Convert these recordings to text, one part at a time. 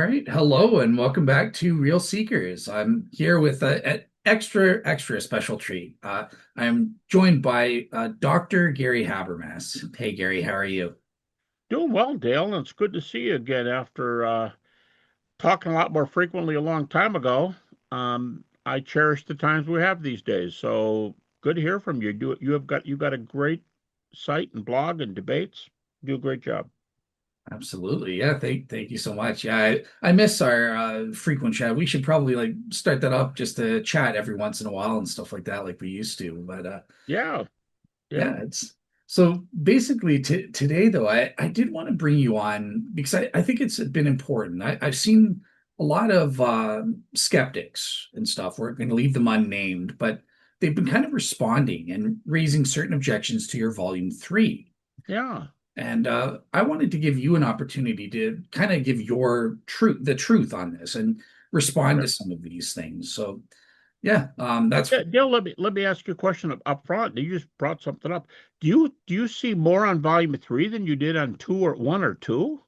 right. Hello and welcome back to Real Seekers. I'm here with an extra special treat. I'm joined by Dr. Gary Habermas. Hey, Gary, how are you? Doing well, Dale, and it's good to see you again after talking a lot more frequently a long time ago. I cherish the times we have these days. So good to hear from you. You got a great site and blog and debates. Do a great job. Absolutely. Yeah, thank you so much. Yeah, I miss our frequent chat. We should probably like start that up just to chat every once in a while and stuff like that, like we used to. But Yeah, yeah, yeah, it's so basically today though, I did want to bring you on because I think it's been important. I've seen a lot of skeptics and stuff. We're going to leave them unnamed, but they've been kind of responding and raising certain objections to your volume three. yeah. And I wanted to give you an opportunity to kind of give your the truth on this and respond to Sure. some of these things. So yeah, that's Yeah, Dale, let me ask you a question up front. You just brought something up. Do you see more on volume three than you did on two or one or two?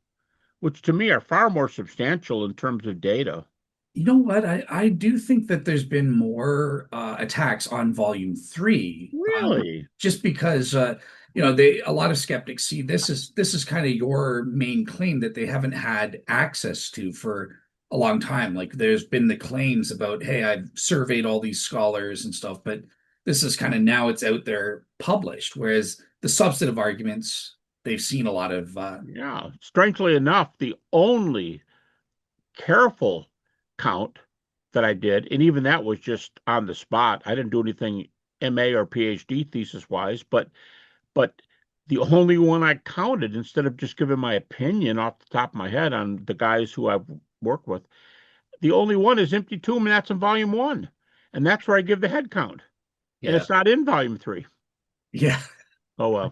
Which to me are far more substantial in terms of data. You know what? I do think that there's been more attacks on volume three, Really? just because they a lot of skeptics see this is kind of your main claim that they haven't had access to for a long time. Like there's been the claims about, hey, I've surveyed all these scholars and stuff, but this is kind of now it's out there published, whereas the substantive arguments they've seen a lot of Yeah, strangely enough, the only careful count that I did, and even that was just on the spot. I didn't do anything MA or PhD thesis wise, but the only one I counted instead of just giving my opinion off the top of my head on the guys who I've worked with, the only one is Empty Tomb, and that's in volume one. And that's where I give the head count. And yeah, it's not in volume three. yeah. Oh well.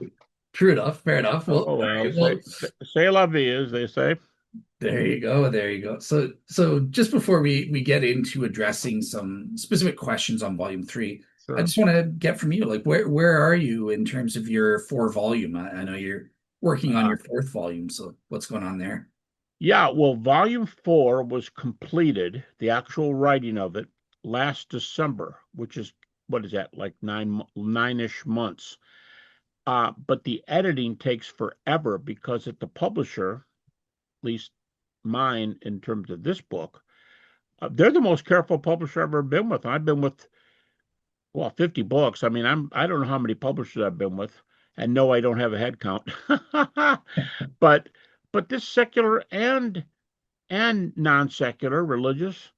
True enough, fair enough. Well, Oh all well. right, well, Say la vie, as they say. there you go. There you go. So just before we get into addressing some specific questions on volume three, I Sure. just want to get from you, like where are you in terms of your four volume? I know you're working on Uh, your fourth volume, so what's going on there? Yeah, well, volume four was completed, the actual writing of it, last December, which is what is that, like 9-ish months. But the editing takes forever because at the publisher, at least mine in terms of this book, they're the most careful publisher I've ever been with. I've been with, well, 50 books. I mean, I don't know how many publishers I've been with, and no, I don't have a head count. But but this secular and non-secular religious,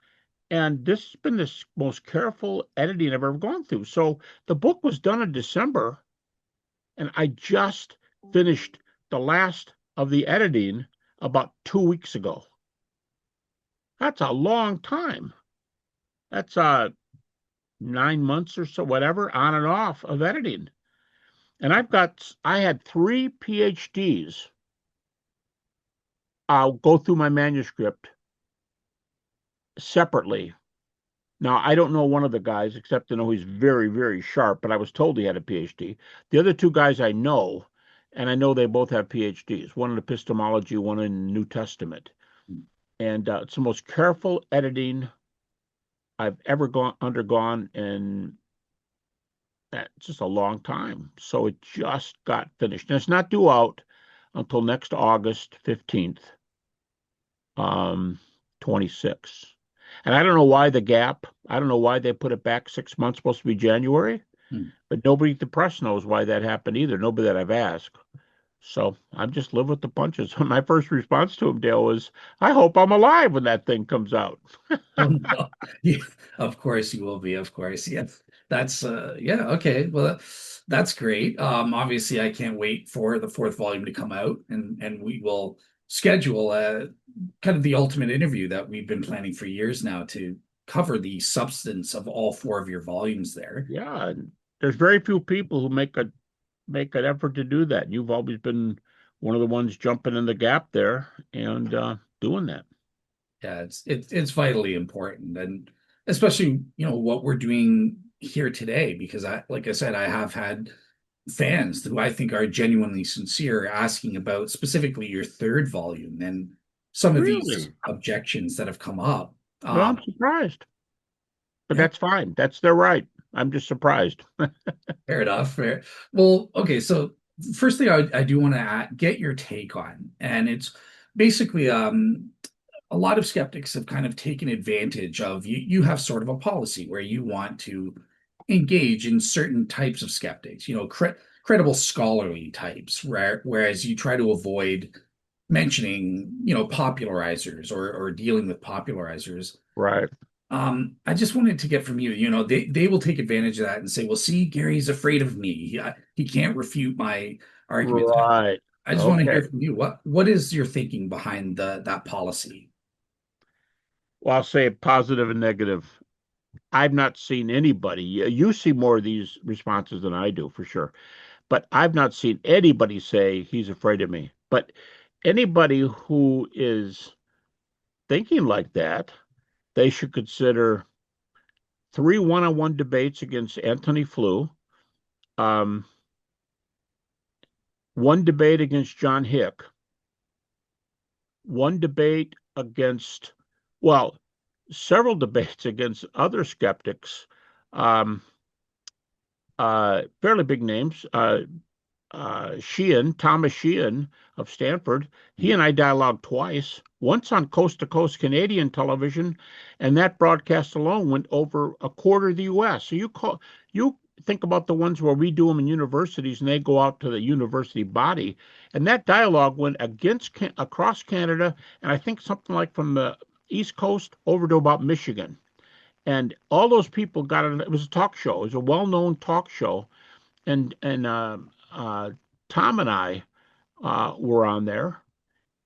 and this has been the most careful editing I've ever gone through. So the book was done in December, and I just finished the last of the editing about 2 weeks ago. That's a long time. That's 9 months or so, whatever, on and off of editing. And I had three PhDs. I'll go through my manuscript separately. Now, I don't know one of the guys except to know he's very, very sharp, but I was told he had a PhD. The other two guys I know, and I know they both have PhDs, one in epistemology, one in New Testament. And it's the most careful editing I've ever undergone, and it's just a long time. So it just got finished. And it's not due out until next August 15th, um, 26. And I don't know why the gap. I don't know why they put it back 6 months, supposed to be January, Hmm. but nobody at the press knows why that happened either. Nobody that I've asked. So I'm just live with the punches. My first response to him, Dale, was, I hope I'm alive when that thing comes out. Oh no. Yeah, of course you will be, of course. Yeah. That's yeah, okay. Well, that's great. Obviously I can't wait for the fourth volume to come out and we will schedule kind of the ultimate interview that we've been planning for years now to cover the substance of all four of your volumes there. Yeah, and there's very few people who make an effort to do that. You've always been one of the ones jumping in the gap there and doing that. Yeah, it's vitally important, and especially what we're doing here today, because like I said, I have had fans who I think are genuinely sincere asking about specifically your third volume and some of these Really? objections that have come up. Well, Um, I'm surprised, but yeah, that's fine. That's their right. I'm just surprised. fair enough. Fair. Well, okay. So first thing I do want to get your take on, and it's basically a lot of skeptics have kind of taken advantage of you. You have sort of a policy where you want to engage in certain types of skeptics, credible scholarly types, whereas you try to avoid mentioning, popularizers or dealing with popularizers. Right. I just wanted to get from you, they will take advantage of that and say, well, see, Gary's afraid of me. He can't refute my arguments. Right. I just want to Okay. hear from you. What is your thinking behind that policy? Well, I'll say positive and negative. I've not seen anybody. You see more of these responses than I do, for sure. But I've not seen anybody say he's afraid of me. But anybody who is thinking like that, they should consider three one-on-one debates against Anthony Flew, um, one debate against John Hick, one debate against, well, several debates against other skeptics, um, fairly big names. Thomas Sheehan of Stanford, he and I dialogued twice, once on coast to coast Canadian television, and that broadcast alone went over a quarter of the US. So you think about the ones where we do them in universities and they go out to the university body, and that dialogue went across Canada, and I think something like from the East Coast over to about Michigan. And all those people got it. It was a talk show. It was a well-known talk show, and uh, Tom and I were on there,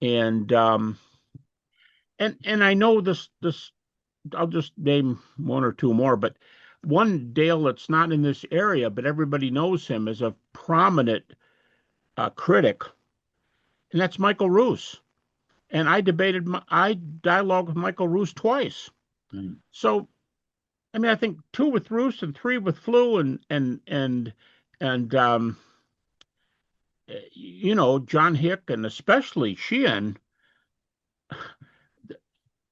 and and I know this. I'll just name one or two more, but one Dale that's not in this area, but everybody knows him as a prominent critic, and that's Michael Roos. And I dialogued with Michael Roos twice. Mm. So I mean, I think two with Roos and three with Flu, and John Hick and especially Sheehan.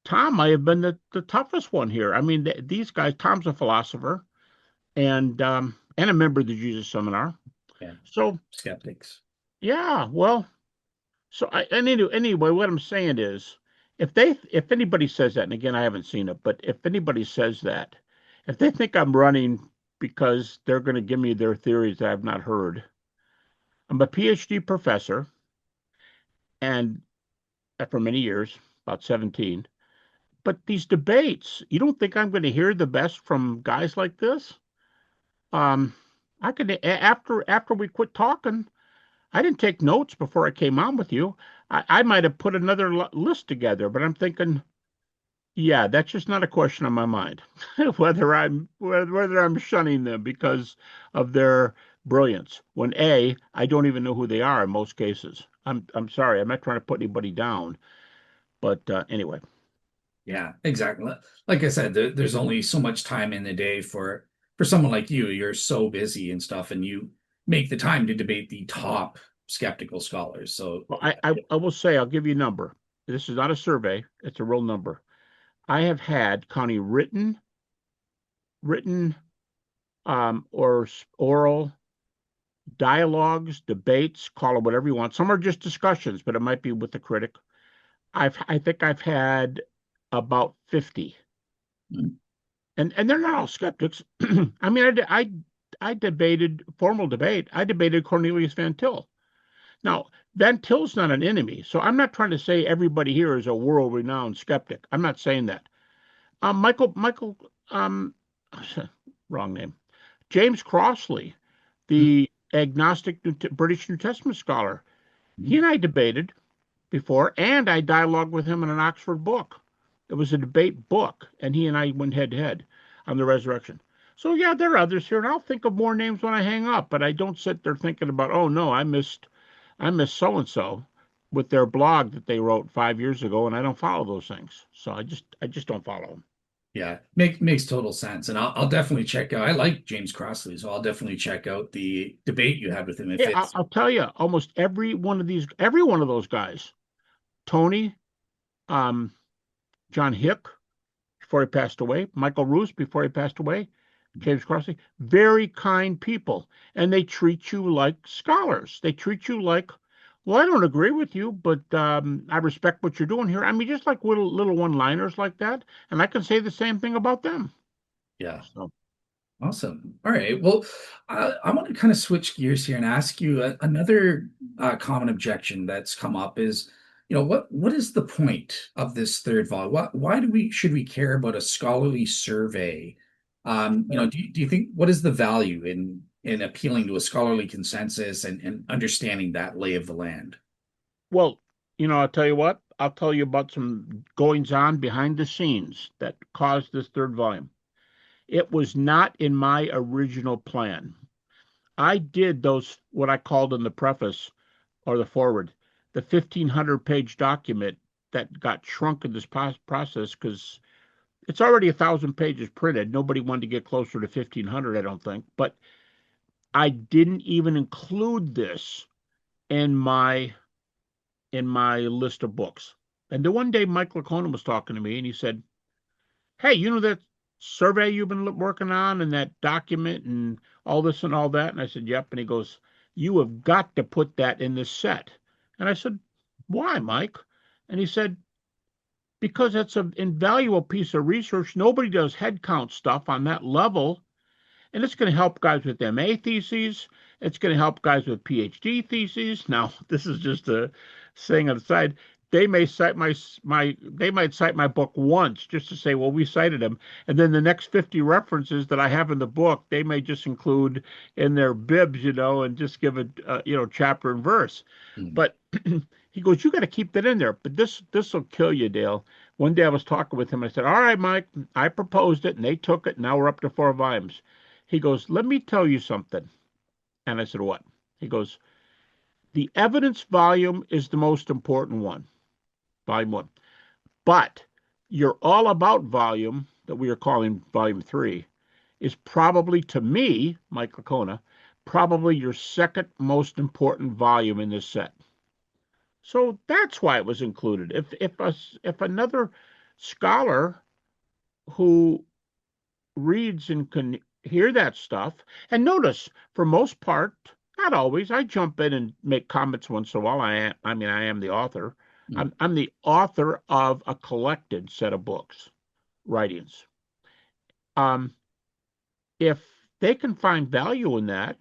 Tom might have been the toughest one here. I mean, these guys. Tom's a philosopher and a member of the Jesus Seminar. Yeah, So skeptics. yeah, well, anyway, what I'm saying is, if anybody says that, and again, I haven't seen it, but if anybody says that, if they think I'm running because they're going to give me their theories that I've not heard, I'm a PhD professor, and for many years, about 17. But these debates, you don't think I'm going to hear the best from guys like this? Um, I could after we quit talking, I didn't take notes before I came on with you. I might have put another list together, but I'm thinking, yeah, that's just not a question on my mind. Whether I'm shunning them because of their brilliance. When I don't even know who they are in most cases. I'm sorry, I'm not trying to put anybody down, but anyway. Yeah, exactly. Like I said, there's only so much time in the day for someone like you. You're so busy and stuff, and you make the time to debate the top skeptical scholars. So Well, yeah, I will say, I'll give you a number. This is not a survey, it's a real number. I have had county written or oral dialogues, debates, call it whatever you want. Some are just discussions, but it might be with the critic. I think I've had about 50, mm, and they're not all skeptics. I mean, I debated formal debate. I debated Cornelius Van Til. Now, Van Til's not an enemy, so I'm not trying to say everybody here is a world-renowned skeptic. I'm not saying that. Michael, um, wrong name. James Crossley, mm, the agnostic British New Testament scholar. He mm. and I debated before, and I dialogued with him in an Oxford book. It was a debate book, and he and I went head to head on the resurrection. So yeah, there are others here, and I'll think of more names when I hang up. But I don't sit there thinking about, oh no, I missed so and so with their blog that they wrote 5 years ago, and I don't follow those things. So I just don't follow them. Yeah, makes total sense. And I'll definitely check out. I like James Crossley, so I'll definitely check out the debate you had with him if Yeah, it's I'll tell you, almost every one of those guys, Tony, um, John Hick before he passed away, Michael Roos before he passed away, James Crossley, very kind people. And they treat you like scholars. They treat you like, well, I don't agree with you, but I respect what you're doing here. I mean, just like little one-liners like that. And I can say the same thing about them. Yeah. So, Awesome. All right. Well, I want to kind of switch gears here and ask you another common objection that's come up is, what is the point of this third volume? Why should we care about a scholarly survey? Do you think what is the value in appealing to a scholarly consensus and understanding that lay of the land? well, I'll tell you what, I'll tell you about some goings on behind the scenes that caused this third volume. It was not in my original plan. I did those, what I called in the preface or the forward, the 1,500-page document that got shrunk in this process because it's already 1,000 pages printed. Nobody wanted to get closer to 1,500, I don't think. But I didn't even include this in my list of books. And the one day Mike Lacona was talking to me and he said, hey, that survey you've been working on and that document and all this and all that? And I said, yep. And he goes, you have got to put that in this set. And I said, why, Mike? And he said, because that's an invaluable piece of research. Nobody does head count stuff on that level. And it's going to help guys with MA theses. It's going to help guys with PhD theses. Now, this is just a saying on the side. They may cite they might cite my book once just to say, well, we cited him. And then the next 50 references that I have in the book, they may just include in their bibs, and just give it, chapter and verse. Hmm. But he goes, you got to keep that in there. But this will kill you, Dale. One day I was talking with him. I said, all right, Mike, I proposed it and they took it. Now we're up to 4 volumes. He goes, let me tell you something. And I said, what? He goes, the evidence volume is the most important one, volume one. But your all about volume that we are calling volume 3 is probably, to me, Mike Lacona, probably your second most important volume in this set. So that's why it was included. If another scholar who reads and can hear that stuff. And notice, for most part, not always, I jump in and make comments once in a while. I am the author. Hmm. I'm the author of a collected set of books, writings. Um, if they can find value in that,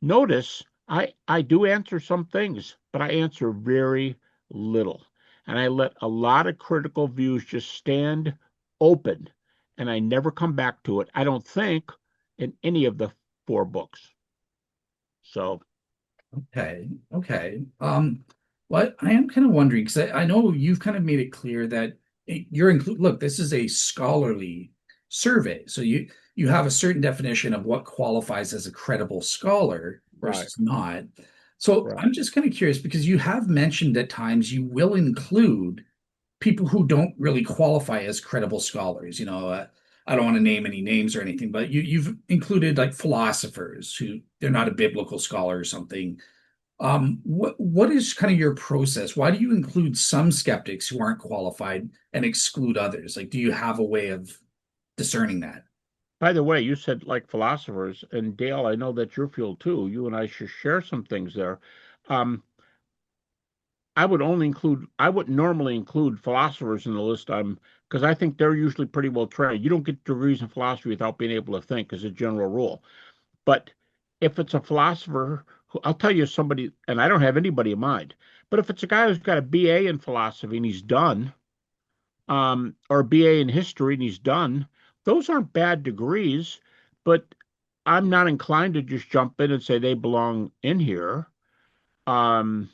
notice I do answer some things, but I answer very little. And I let a lot of critical views just stand open and I never come back to it. I don't think in any of the 4 books. So, Okay. Okay. Well, I am kind of wondering because I know you've kind of made it clear that you're include. Look, this is a scholarly survey, so you have a certain definition of what qualifies as a credible scholar right, versus not. So right. I'm just kind of curious because you have mentioned at times you will include people who don't really qualify as credible scholars. I don't want to name any names or anything, but you've included like philosophers who they're not a biblical scholar or something. What is kind of your process? Why do you include some skeptics who aren't qualified and exclude others? Like, do you have a way of discerning that? By the way, you said like philosophers, and Dale, I know that's your field too. You and I should share some things there. Um, I wouldn't normally include philosophers in the list. Because I think they're usually pretty well trained. You don't get degrees in philosophy without being able to think, as a general rule. But if it's a philosopher, I'll tell you somebody, and I don't have anybody in mind, but if it's a guy who's got a BA in philosophy and he's done, or a BA in history and he's done, those aren't bad degrees, but I'm not inclined to just jump in and say they belong in here. Um,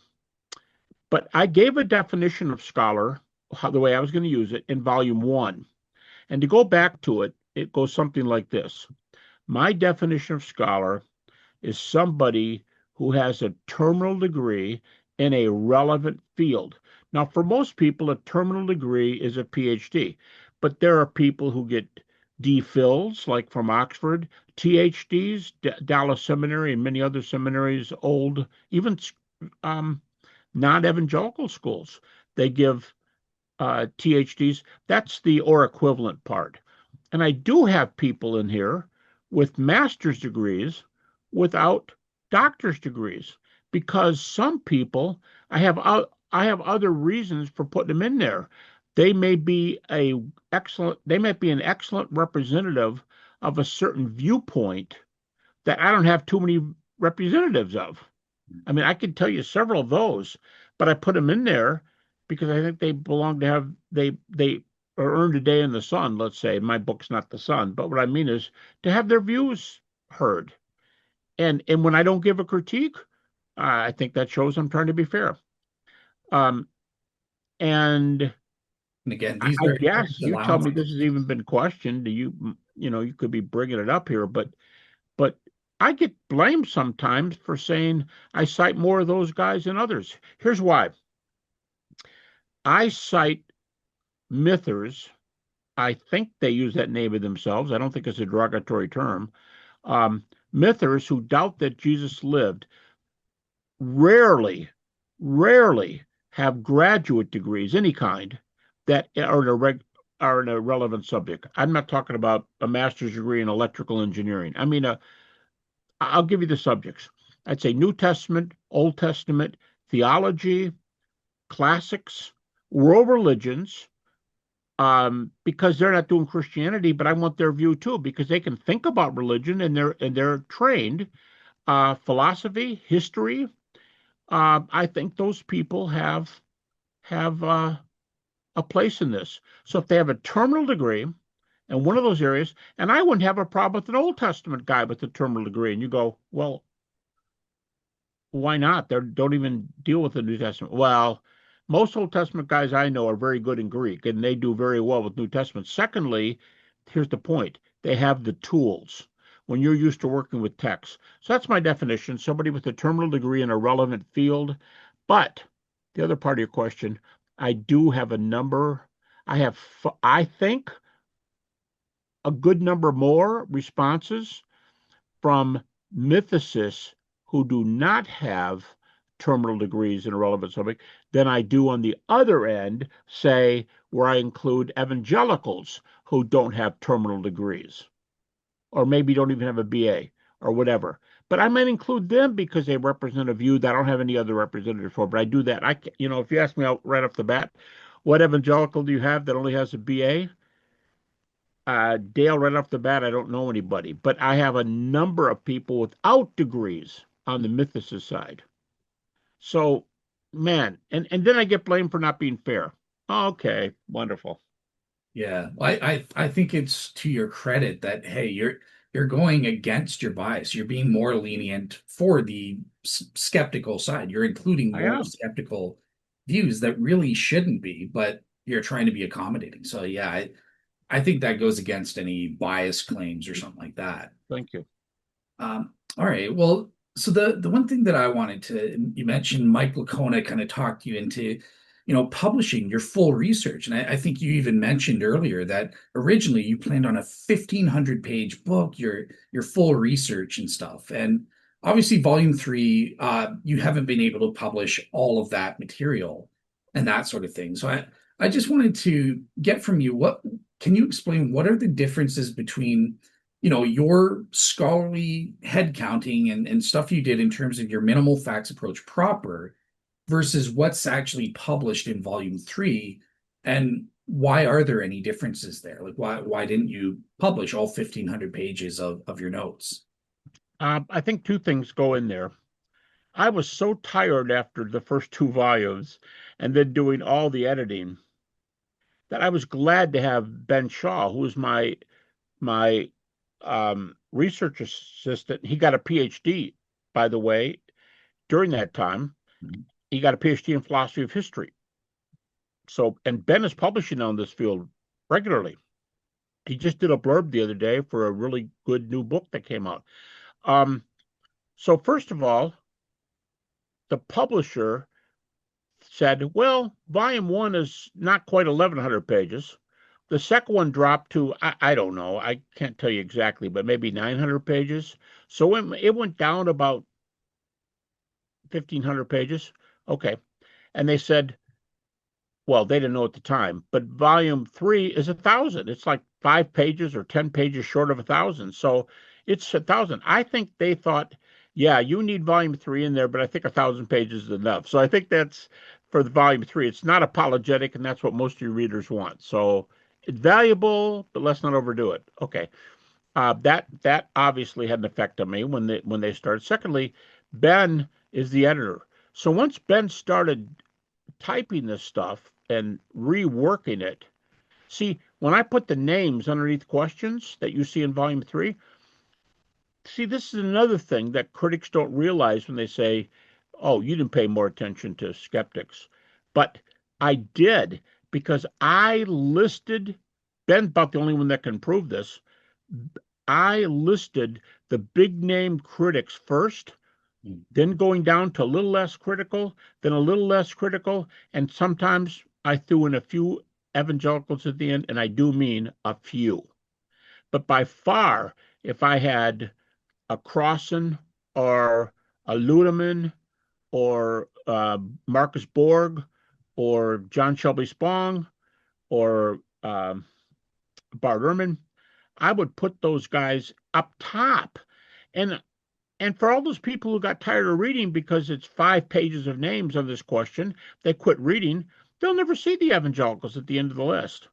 but I gave a definition of scholar, the way I was going to use it, in volume 1. And to go back to it, it goes something like this. My definition of scholar is somebody who has a terminal degree in a relevant field. Now, for most people, a terminal degree is a PhD, but there are people who get DPhils, like from Oxford, THDs, Dallas Seminary, and many other seminaries, old, even um, non evangelical schools. They give THDs. That's the or equivalent part. And I do have people in here with master's degrees without doctor's degrees because some people I have other reasons for putting them in there. They might be an excellent representative of a certain viewpoint that I don't have too many representatives of. I mean, I could tell you several of those, but I put them in there because I think they belong to have they are earned a day in the sun. Let's say my book's not the sun, but what I mean is to have their views heard. And when I don't give a critique, I think that shows I'm trying to be fair. Um, and And again, I, these I are guess you tell me this allowances. has even been questioned. Do you could be bringing it up here, but I get blamed sometimes for saying I cite more of those guys than others. Here's why. I cite mythers. I think they use that name of themselves. I don't think it's a derogatory term. Um, Mythers who doubt that Jesus lived rarely, rarely have graduate degrees, any kind, that are in a relevant subject. I'm not talking about a master's degree in electrical engineering. I mean, I'll give you the subjects. I'd say New Testament, Old Testament, theology, classics, world religions, because they're not doing Christianity, but I want their view too, because they can think about religion and they're trained. Philosophy, history. I think those people have a place in this. So if they have a terminal degree in one of those areas, and I wouldn't have a problem with an Old Testament guy with a terminal degree, and you go, well, why not? They don't even deal with the New Testament. Well, most Old Testament guys I know are very good in Greek, and they do very well with New Testament. Secondly, here's the point: they have the tools when you're used to working with text. So that's my definition: somebody with a terminal degree in a relevant field. But the other part of your question, I do have a number. I think, a good number more responses from mythicists who do not have terminal degrees in a relevant subject than I do on the other end, say, where I include evangelicals who don't have terminal degrees, or maybe don't even have a BA or whatever. But I might include them because they represent a view that I don't have any other representative for. But I do that. If you ask me out right off the bat, what evangelical do you have that only has a BA? Dale, right off the bat, I don't know anybody, but I have a number of people without degrees on the mythicist side. So, man, and then I get blamed for not being fair. Okay, wonderful. Yeah, I think it's to your credit that hey, you're going against your bias. You're being more lenient for the skeptical side. You're including I more am. skeptical views that really shouldn't be, but you're trying to be accommodating. So yeah, I think that goes against any bias claims or something like that. Thank you. All right. Well, so the one thing that I wanted to you mentioned Mike Lacona kind of talked you into, publishing your full research. And I think you even mentioned earlier that originally you planned on a 1,500 page book, your full research and stuff. And obviously, volume three, you haven't been able to publish all of that material and that sort of thing. So I just wanted to get from you what can you explain what are the differences between your scholarly head counting and stuff you did in terms of your minimal facts approach proper versus what's actually published in volume three, and why are there any differences there? Like why didn't you publish all 1,500 pages of your notes? I think two things go in there. I was so tired after the first two volumes and then doing all the editing that I was glad to have Ben Shaw, who was my research assistant. He got a PhD, by the way, during that time. He got a PhD in philosophy of history. So, and Ben is publishing on this field regularly. He just did a blurb the other day for a really good new book that came out. Um, so first of all, the publisher said, well, volume one is not quite 1,100 pages. The second one dropped to, I don't know, I can't tell you exactly, but maybe 900 pages. So it went down about 1,500 pages. Okay. And they said, well, they didn't know at the time, but volume three is 1,000. It's like 5 pages or 10 pages short of 1,000. So it's 1,000. I think they thought, yeah, you need volume three in there, but I think 1,000 pages is enough. So I think that's for the volume three. It's not apologetic, and that's what most of your readers want. So it's valuable, but let's not overdo it. Okay. That obviously had an effect on me when they started. Secondly, Ben is the editor. So once Ben started typing this stuff and reworking it. See, when I put the names underneath questions that you see in volume three, see, this is another thing that critics don't realize when they say, oh, you didn't pay more attention to skeptics. But I did because I listed, Ben's about the only one that can prove this. I listed the big name critics first, then going down to a little less critical, then a little less critical, and sometimes I threw in a few evangelicals at the end, and I do mean a few. But by far, if I had a Crossan or a Ludeman or Marcus Borg or John Shelby Spong or Bart Ehrman, I would put those guys up top. And And for all those people who got tired of reading because it's 5 pages of names on this question, they quit reading, they'll never see the evangelicals at the end of the list.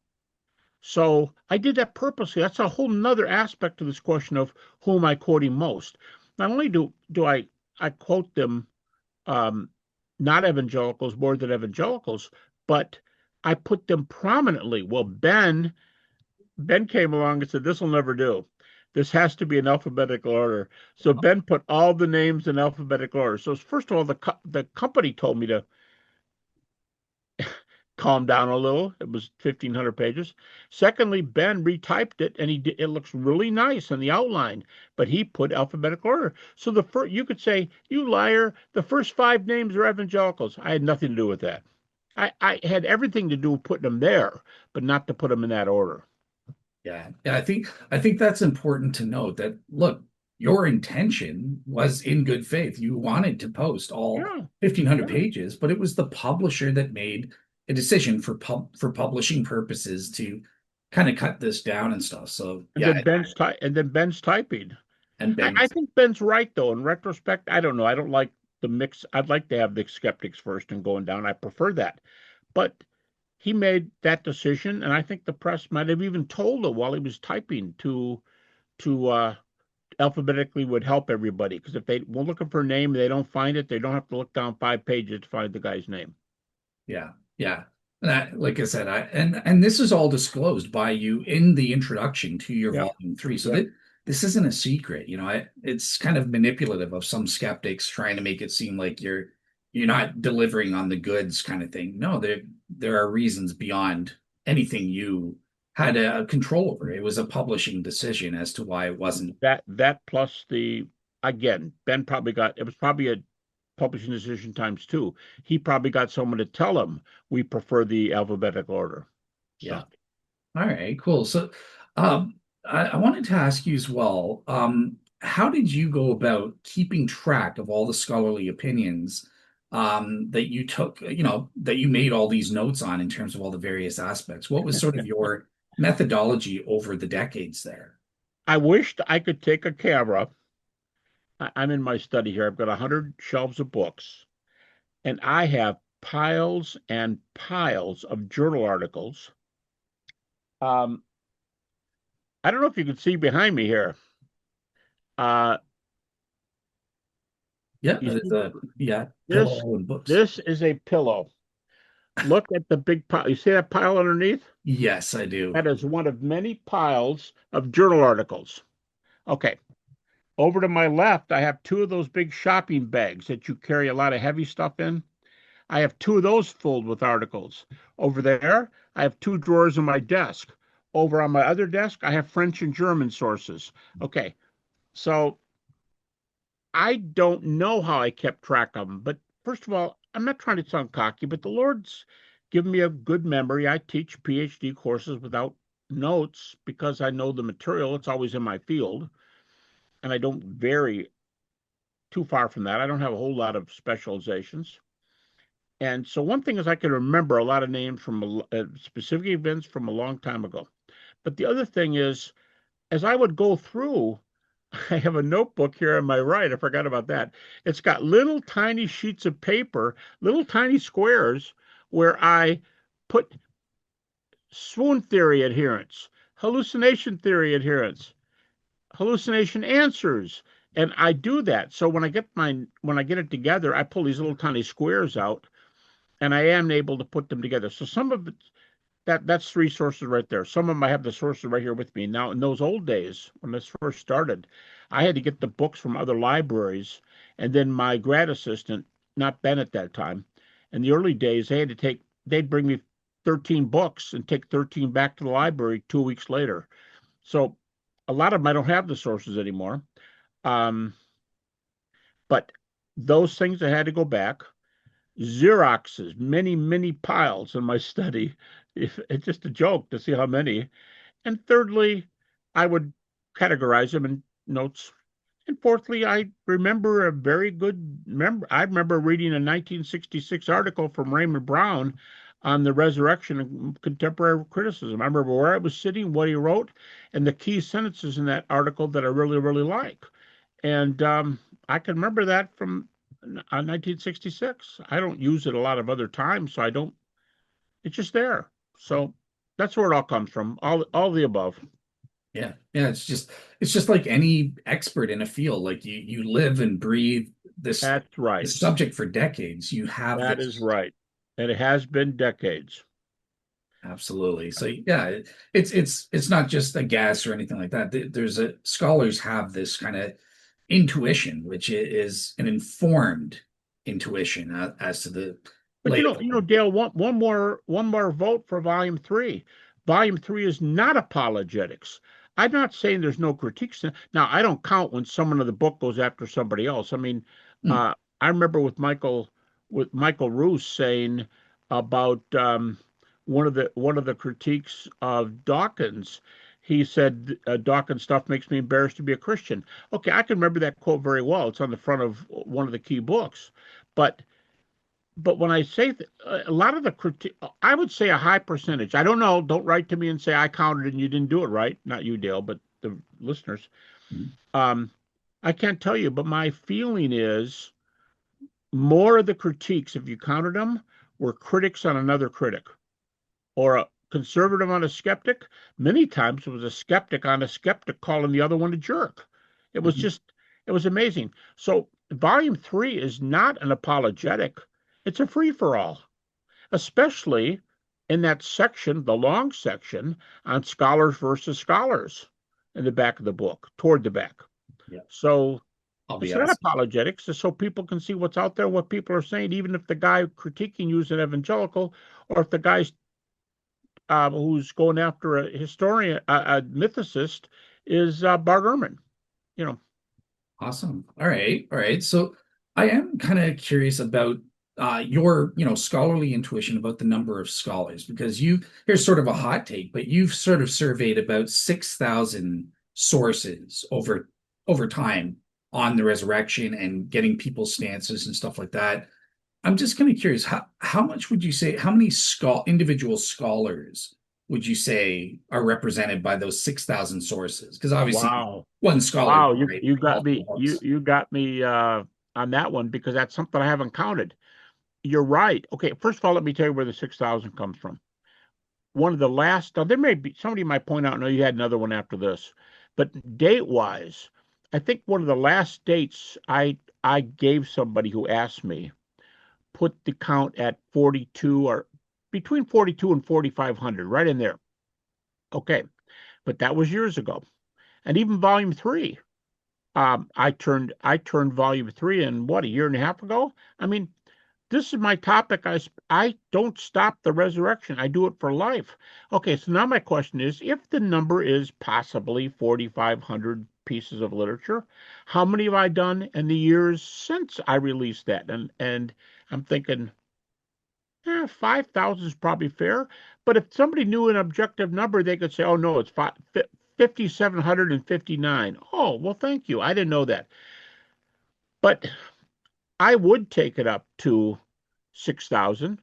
So I did that purposely. That's a whole nother aspect to this question of who am I quoting most. Not only do I quote them um, not evangelicals more than evangelicals, but I put them prominently. Well, Ben came along and said, "This will never do. This has to be in alphabetical order." So Ben put all the names in alphabetical order. So first of all, the company told me to calm down a little. It was 1,500 pages. Secondly, Ben retyped it, and it looks really nice in the outline, but he put alphabetical order. So the first, you could say, "You liar! The first 5 names are evangelicals." I had nothing to do with that. I had everything to do with putting them there, but not to put them in that order. Yeah. Yeah, I think that's important to note that look, your intention was in good faith. You wanted to post all Yeah, 1,500 yeah. pages, but it was the publisher that made a decision for publishing purposes to kind of cut this down and stuff. So And yeah, then Ben's typing. and I Ben's think Ben's right though. In retrospect, I don't know. I don't like the mix. I'd like to have the skeptics first and going down. I prefer that. But he made that decision, and I think the press might have even told him while he was typing to alphabetically would help everybody because if they were looking for a name and they don't find it, they don't have to look down 5 pages to find the guy's name. Yeah, yeah. Like I said, and this is all disclosed by you in the introduction to your Yep. volume three. So Yep. that this isn't a secret. It's kind of manipulative of some skeptics trying to make it seem like you're not delivering on the goods kind of thing. No, there are reasons beyond anything you had a control over. It was a publishing decision as to why it wasn't. That plus the again, Ben probably got it was probably a publishing decision times two. He probably got someone to tell him we prefer the alphabetical order. Yeah. So All right, cool. So, I wanted to ask you as well, how did you go about keeping track of all the scholarly opinions that you took, that you made all these notes on in terms of all the various aspects? What was sort of your methodology over the decades there? I wished I could take a camera. I'm in my study here. I've got 100 shelves of books, and I have piles and piles of journal articles. Um, I don't know if you can see behind me here. Uh, Yeah, you it's see a yeah, this? pillow and books. This is a pillow. Look at the big pile. You see that pile underneath? Yes, I That do. is one of many piles of journal articles. Okay. Over to my left, I have two of those big shopping bags that you carry a lot of heavy stuff in. I have two of those filled with articles. Over there, I have two drawers in my desk. Over on my other desk, I have French and German sources. Okay, so I don't know how I kept track of them, but first of all, I'm not trying to sound cocky, but the Lord's given me a good memory. I teach PhD courses without notes because I know the material. It's always in my field, and I don't vary too far from that. I don't have a whole lot of specializations. And so one thing is I can remember a lot of names from specific events from a long time ago. But the other thing is, as I would go through, I have a notebook here on my right. I forgot about that. It's got little tiny sheets of paper, little tiny squares where I put swoon theory adherence, hallucination theory adherence, hallucination answers. And I do that. So when I get it together, I pull these little tiny squares out and I am able to put them together. So some of it that's three sources right there. Some of them I have the sources right here with me. Now, in those old days, when this first started, I had to get the books from other libraries, and then my grad assistant, not Ben at that time, in the early days, they'd bring me 13 books and take 13 back to the library 2 weeks later. So a lot of them I don't have the sources anymore. Um, but those things I had to go back. Xeroxes, many, many piles in my study. If it's just a joke to see how many. And thirdly, I would categorize them in notes. And fourthly, I remember a very good member. I remember reading a 1966 article from Raymond Brown on the resurrection of contemporary criticism. I remember where I was sitting, what he wrote, and the key sentences in that article that I really, really like. And I can remember that from 1966. I don't use it a lot of other times, so I don't. It's just there. So that's where it all comes from. All the above. Yeah. Yeah. It's just like any expert in a field. Like you live and breathe That's right. this subject for decades. You have That is this. right. And it has been decades. Absolutely. So yeah, it's not just a guess or anything like that. There's a scholars have this kind of intuition, which is an informed intuition as to the But lay of the land. Dale, one more vote for volume three. Volume three is not apologetics. I'm not saying there's no critiques. Now, I don't count when someone in the book goes after somebody else. I mean, Mm, I remember with Michael Roos saying about one of the critiques of Dawkins. He said Dawkins stuff makes me embarrassed to be a Christian. Okay, I can remember that quote very well. It's on the front of one of the key books. But when I say a lot of the critique, I would say a high percentage. I don't know. Don't write to me and say I counted and you didn't do it right. Not you, Dale, but the listeners. mm, Um, I can't tell you, but my feeling is more of the critiques, if you counted them, were critics on another critic or a conservative on a skeptic. Many times it was a skeptic on a skeptic calling the other one a jerk. It was mhm. just, it was amazing. So volume three is not an apologetic. It's a free for all, especially in that section, the long section on scholars versus scholars in the back of the book, toward the back. Yeah, So I'll be it's not honest. apologetics, it's so people can see what's out there, what people are saying, even if the guy critiquing you is an evangelical, or if the guy's who's going after a historian, a mythicist, is Bart Ehrman. You know, Awesome. All right. All right. So I am kind of curious about your, scholarly intuition about the number of scholars, because here's sort of a hot take, but you've sort of surveyed about 6,000 sources over time on the resurrection and getting people's stances and stuff like that. I'm just kind of curious, how much would you say, how many individual scholars would you say are represented by those 6,000 sources? Because obviously wow, one scholar wow, can write you got multiple me, books. you got me on that one because that's something I haven't counted. You're right. Okay, first of all, let me tell you where the 6,000 comes from. One of the last, now there may be somebody might point out, no, you had another one after this, but date wise, I think one of the last dates I gave somebody who asked me put the count at 42 or between 42 and 4,500, right in there. Okay, but that was years ago. And even volume three, I turned volume three in what, a year and a half ago. I mean, this is my topic. I don't stop the resurrection. I do it for life. Okay, so now my question is, if the number is possibly 4,500 pieces of literature, how many have I done in the years since I released that? And I'm thinking, 5,000 is probably fair. But if somebody knew an objective number, they could say, oh, no, it's 5,759. Oh, well, thank you. I didn't know that. But I would take it up to 6,000.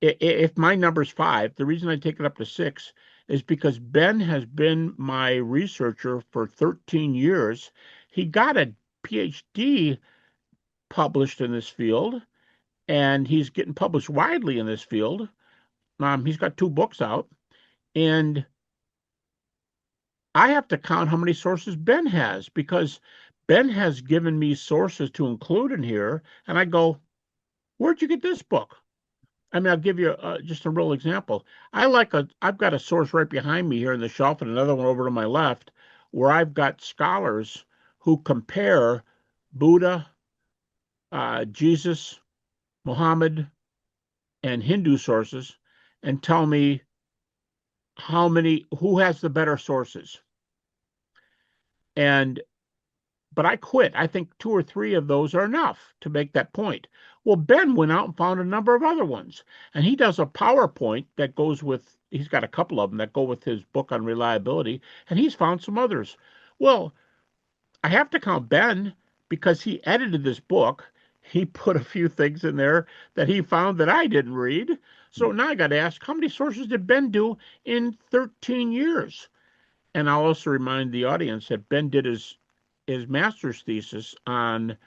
If my number's 5, the reason I take it up to 6 is because Ben has been my researcher for 13 years. He got a PhD published in this field, and he's getting published widely in this field. He's got 2 books out, and I have to count how many sources Ben has because Ben has given me sources to include in here, and I go, "Where'd you get this book?" I mean, I'll give you just a real example. I've got a source right behind me here in the shelf and another one over to my left where I've got scholars who compare Buddha, Jesus, Muhammad, and Hindu sources and tell me who has the better sources. And but I quit. I think 2 or 3 of those are enough to make that point. Well, Ben went out and found a number of other ones, and he does a PowerPoint that goes with, he's got a couple of them that go with his book on reliability, and he's found some others. Well, I have to count Ben because he edited this book. He put a few things in there that he found that I didn't read. So now I got to ask, how many sources did Ben do in 13 years? And I'll also remind the audience that Ben did his master's thesis on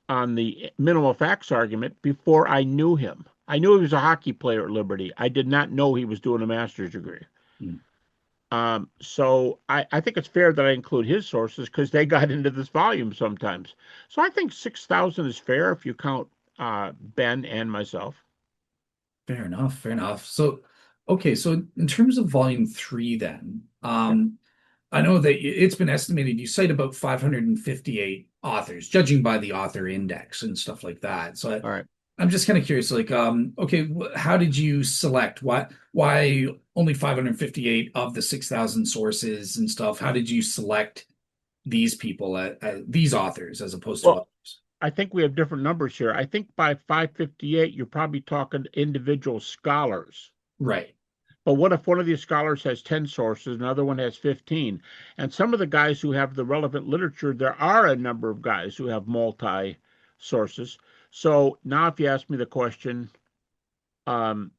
the minimal facts argument before I knew him. I knew he was a hockey player at Liberty. I did not know he was doing a master's degree. Mm. So I think it's fair that I include his sources because they got into this volume sometimes. So I think 6,000 is fair if you count Ben and myself. Fair enough, fair enough. So, okay, so in terms of volume 3 then, I know that it's been estimated you cite about 558 authors, judging by the author index and stuff like that. So All right. I'm just kind of curious, like, okay, how did you select why only 558 of the 6,000 sources and stuff? How did you select these people, these authors, as opposed to Well, others? I think we have different numbers here. I think by 558, you're probably talking individual scholars. Right. But what if one of these scholars has 10 sources, another one has 15? And some of the guys who have the relevant literature, there are a number of guys who have multi sources. So now, if you ask me the question, um,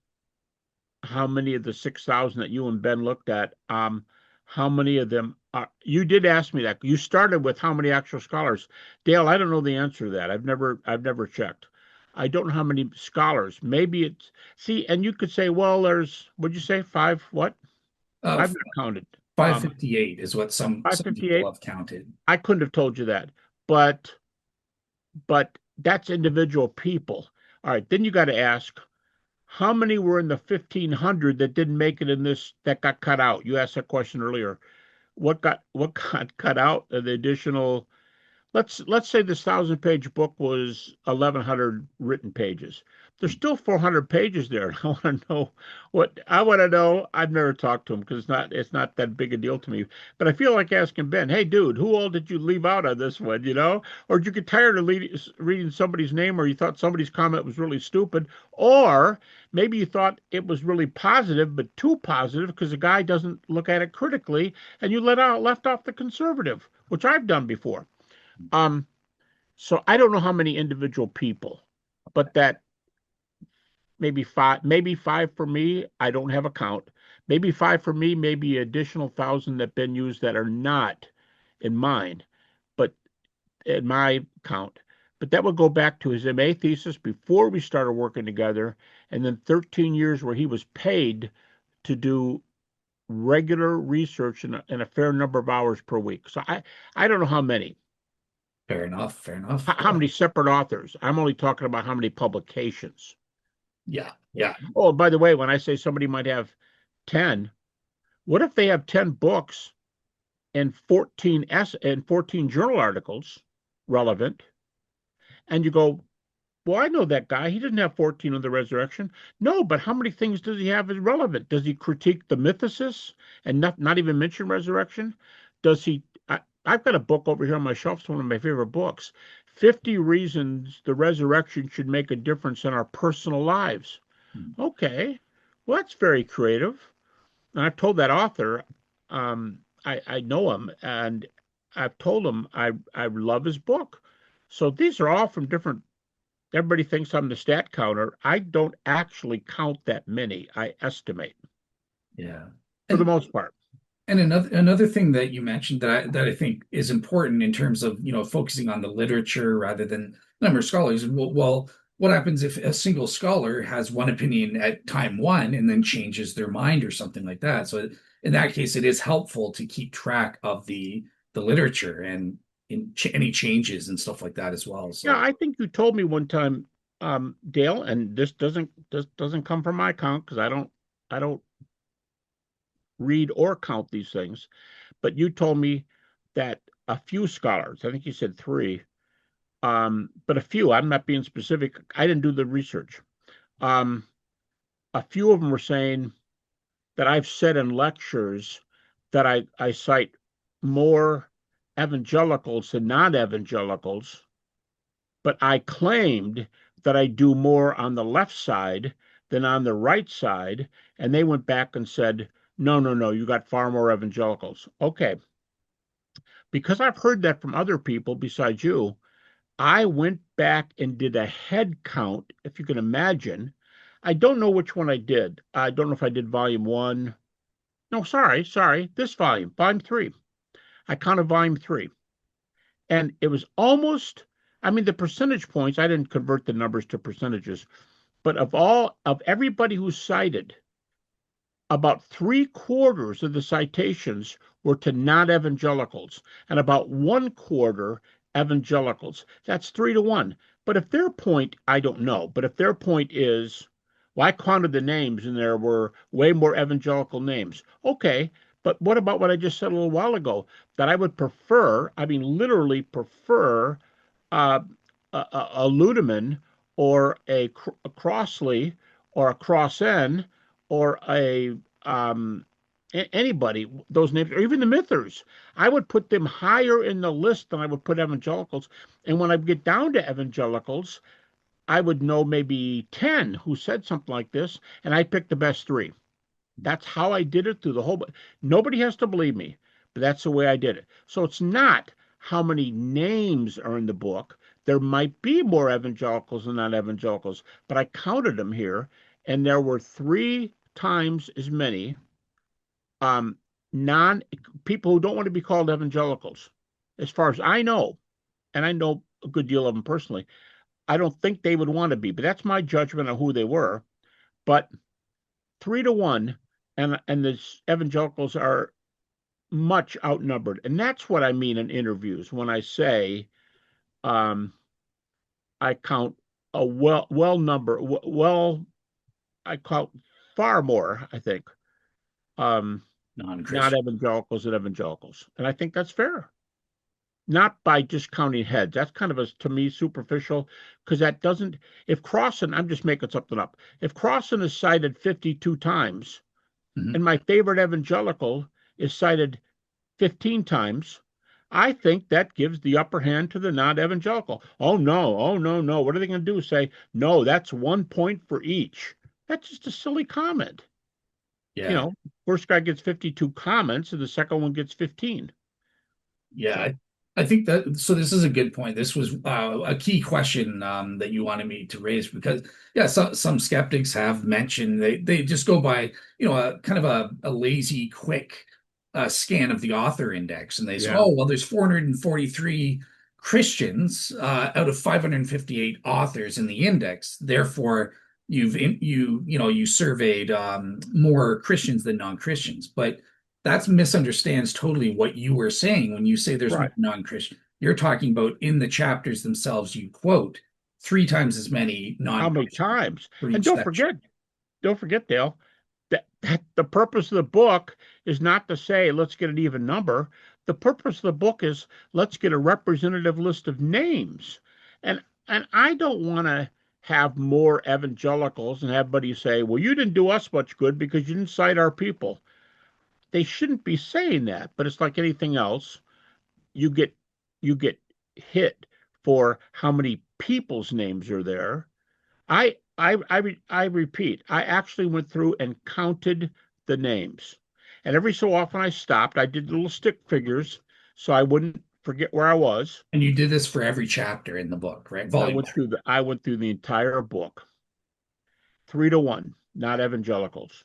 how many of the 6,000 that you and Ben looked at, how many of them are, you did ask me that. You started with how many actual scholars. Dale, I don't know the answer to that. I've never checked. I don't know how many scholars. Maybe it's, see, and you could say, well, what'd you say, 5, what? Uh, I've not counted. 558 is what some people 558. have counted. I couldn't have told you that, but that's individual people. All right, then you got to ask how many were in the 1,500 that didn't make it in this that got cut out. You asked that question earlier. What got cut out? The additional, let's say this 1,000-page book was 1,100 written pages. There's still 400 pages there. I want to know what I want to know. I've never talked to him because it's not that big a deal to me. But I feel like asking Ben, "Hey, dude, who all did you leave out on this one? You know, or did you get tired of reading somebody's name, or you thought somebody's comment was really stupid, or maybe you thought it was really positive, but too positive because the guy doesn't look at it critically, and you left off the conservative, which I've done before." Um, so I don't know how many individual people, but that maybe five for me. I don't have a count. Maybe 5 for me, maybe additional 1,000 that been used that are not in mine, but in my count. But that would go back to his MA thesis before we started working together, and then 13 years where he was paid to do regular research in a fair number of hours per week. So I don't know how many. Fair enough. Fair enough. How many separate authors? I'm only talking about how many publications. Yeah. Yeah. Oh, by the way, when I say somebody might have 10, what if they have 10 books and 14 journal articles relevant? And you go, well, I know that guy. He doesn't have 14 on the resurrection. No, but how many things does he have as relevant? Does he critique the mythesis and not even mention resurrection? Does he? I've got a book over here on my shelf. It's one of my favorite books. 50 reasons the resurrection should make a difference in our personal lives. Hmm. Okay, well, that's very creative. And I've told that author, I know him, and I've told him I love his book. So these are all from different everybody thinks I'm the stat counter. I don't actually count that many. I estimate Yeah. for the And most part. and another thing that you mentioned that I think is important in terms of, focusing on the literature rather than number of scholars. Well, what happens if a single scholar has one opinion at time one and then changes their mind or something like that? So in that case, it is helpful to keep track of the literature and any changes and stuff like that as well. Yeah, So I think you told me one time, Dale, and this doesn't come from my account because I don't read or count these things, but you told me that a few scholars, I think you said three, but a few, I'm not being specific. I didn't do the research. Um, a few of them were saying that I've said in lectures that I cite more evangelicals than non-evangelicals, but I claimed that I do more on the left side than on the right side. And they went back and said, no, no, no, you got far more evangelicals. Okay. Because I've heard that from other people besides you, I went back and did a head count, if you can imagine. I don't know which one I did. I don't know if I did volume one. No, sorry, this volume three. I counted volume three. And it was almost, I mean, the percentage points, I didn't convert the numbers to percentages, but of everybody who cited, about three-quarters of the citations were to non-evangelicals, and about one-quarter evangelicals. That's 3 to 1. But if their point, I don't know, but if their point is, well, I counted the names and there were way more evangelical names. Okay, but what about what I just said a little while ago? That I would prefer, I mean, literally prefer uh, a Ludeman or a Crossley or a Cross-N or um, anybody, those names, or even the Mythers. I would put them higher in the list than I would put evangelicals. And when I get down to evangelicals, I would know maybe 10 who said something like this, and I picked the best three. That's how I did it through the whole. Nobody has to believe me, but that's the way I did it. So it's not how many names are in the book. There might be more evangelicals than non evangelicals, but I counted them here, and there were three times as many non people who don't want to be called evangelicals. As far as I know, and I know a good deal of them personally, I don't think they would want to be, but that's my judgment on who they were. But 3 to 1, and the evangelicals are much outnumbered, and that's what I mean in interviews when I say um, I count a well number well I count far more. I think um, not non-Christian. evangelicals than evangelicals, and I think that's fair. Not by just counting heads. That's kind of a to me superficial because that doesn't. If Crossan, I'm just making something up. If Crossan is cited 52 times and Mhm. my favorite evangelical is cited 15 times, I think that gives the upper hand to the non evangelical. Oh, no. Oh, no, no. What are they going to do? Say, no, that's 1 point for each. That's just a silly comment. You Yeah. know, first guy gets 52 comments and the second one gets 15. Yeah, So, I think that so this is a good point. This was a key question that you wanted me to raise because yeah, some skeptics have mentioned they just go by a kind of a lazy quick scan of the author index and they say, yeah, oh well, there's 443 Christians out of 558 authors in the index. Therefore, you surveyed more Christians than non-Christians, but that misunderstands totally what you were saying when you say there's more right. non-Christian. You're talking about in the chapters themselves, you quote three times as many How many non-Christians times? for And each section. don't forget, Dale, that the purpose of the book is not to say let's get an even number. The purpose of the book is let's get a representative list of names. And I don't want to have more evangelicals and have everybody say, well, you didn't do us much good because you didn't cite our people. They shouldn't be saying that, but it's like anything else. You get you get hit for how many people's names are there. I repeat, I actually went through and counted the names. And every so often I stopped. I did little stick figures so I wouldn't forget where I was. And you did this for every chapter in the book, right? Volume. I went through the entire book, 3-1, not evangelicals.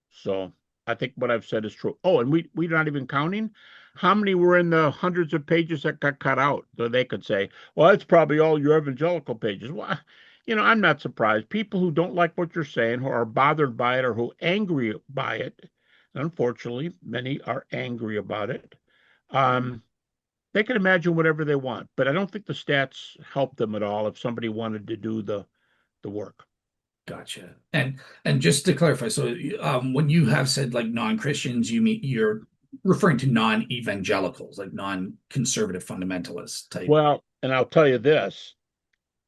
So I think what I've said is true. Oh, and we're not even counting how many were in the hundreds of pages that got cut out. So they could say, well, it's probably all your evangelical pages. Well, I'm not surprised. People who don't like what you're saying, who are bothered by it, or who are angry by it, unfortunately, many are angry about it. They can imagine whatever they want, but I don't think the stats help them at all if somebody wanted to do the work. Gotcha. And just to clarify, so when you have said like non-Christians, you mean you're referring to non-evangelicals, like non-conservative fundamentalist type. Well, and I'll tell you this,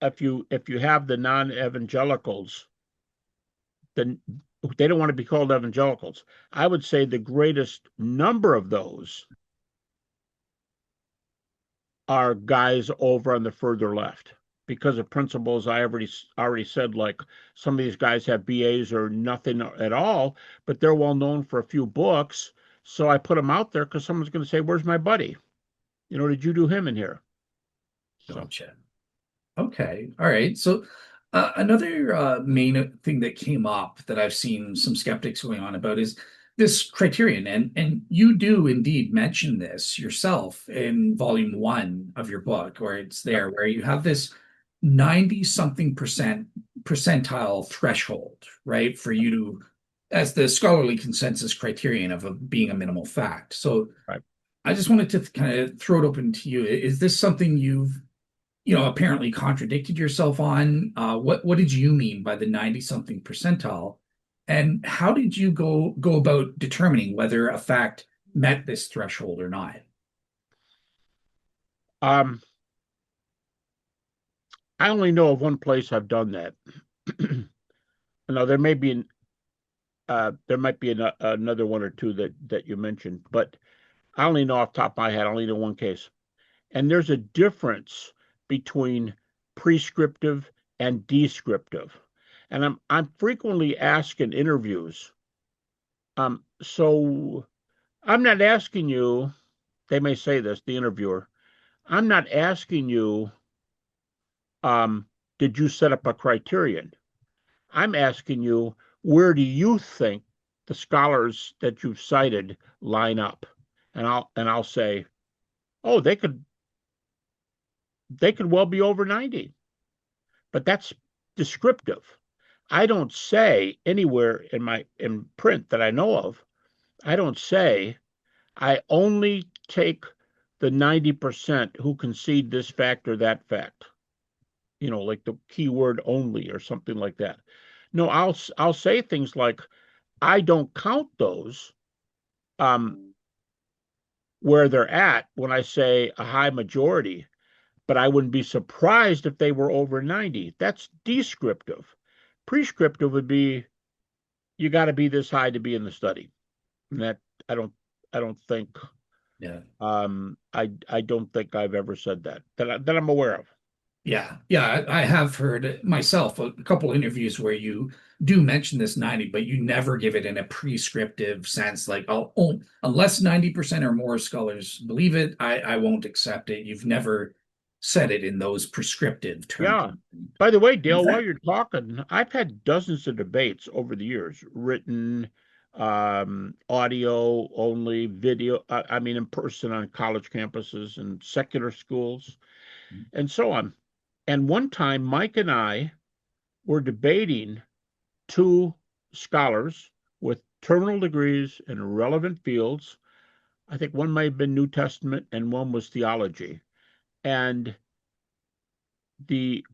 if you have the non-evangelicals, then they don't want to be called evangelicals. I would say the greatest number of those are guys over on the further left because of principles I already said, like some of these guys have BAs or nothing at all, but they're well known for a few books. So I put them out there because someone's going to say, "Where's my buddy? Did you do him in here?" So Gotcha. Okay. All right. So another main thing that came up that I've seen some skeptics going on about is this criterion, and you do indeed mention this yourself in volume one of your book, where it's yep, there, where you have this 90 something percentile threshold, right, for you to, as the scholarly consensus criterion of being a minimal fact. So right. I just wanted to kind of throw it open to you. Is this something you've apparently contradicted yourself on? What did you mean by the 90 something percentile? And how did you go about determining whether a fact met this threshold or not? Um, I only know of one place I've done that. Now there might be another one or two that you mentioned, but I only know off the top of my head. I only know one case. And there's a difference between prescriptive and descriptive. And I'm frequently asked in interviews, so I'm not asking you, they may say this, the interviewer, I'm not asking you, um, did you set up a criterion? I'm asking you, where do you think the scholars that you've cited line up? And I'll say, oh, they could well be over 90. But that's descriptive. I don't say anywhere in print that I know of, I don't say I only take the 90% who concede this fact or that fact. Like the keyword only or something like that. No, I'll say things like I don't count those um, where they're at when I say a high majority, but I wouldn't be surprised if they were over 90. That's descriptive. Prescriptive would be you got to be this high to be in the study. And that I don't I don't think Yeah. I don't think I've ever said that I'm aware of. Yeah, yeah, I have heard myself a couple interviews where you do mention this 90, but you never give it in a prescriptive sense, like, oh, unless 90% or more scholars believe it, I won't accept it. You've never said it in those prescriptive terms. Yeah. By the way, Is Dale, while that, you're talking, I've had dozens of debates over the years, written, audio only, video, I mean, in person on college campuses and secular schools and so on. And one time, Mike and I were debating two scholars with terminal degrees in relevant fields. I think one might have been New Testament and one was theology. And the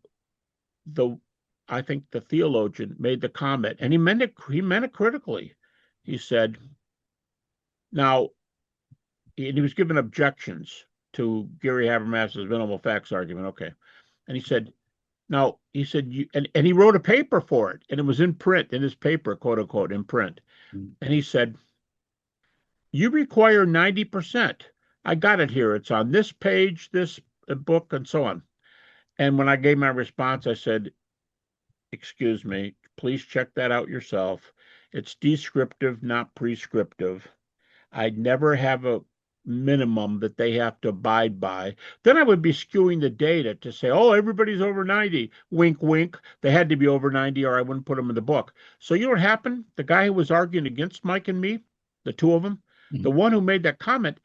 the I think the theologian made the comment, and he meant it critically. He said, now, and he was given objections to Gary Habermas's minimal facts argument. Okay. And he said, now, he said, and he wrote a paper for it, and it was in print, in his paper, quote unquote, in print. And he said, you require 90%. I got it here. It's on this page, this book, and so on. And when I gave my response, I said, excuse me, please check that out yourself. It's descriptive, not prescriptive. I'd never have minimum that they have to abide by, then I would be skewing the data to say, oh, everybody's over 90. Wink, wink. They had to be over 90 or I wouldn't put them in the book. So you know what happened? The guy who was arguing against Mike and me, the two of them, the Mhm. one who made that comment,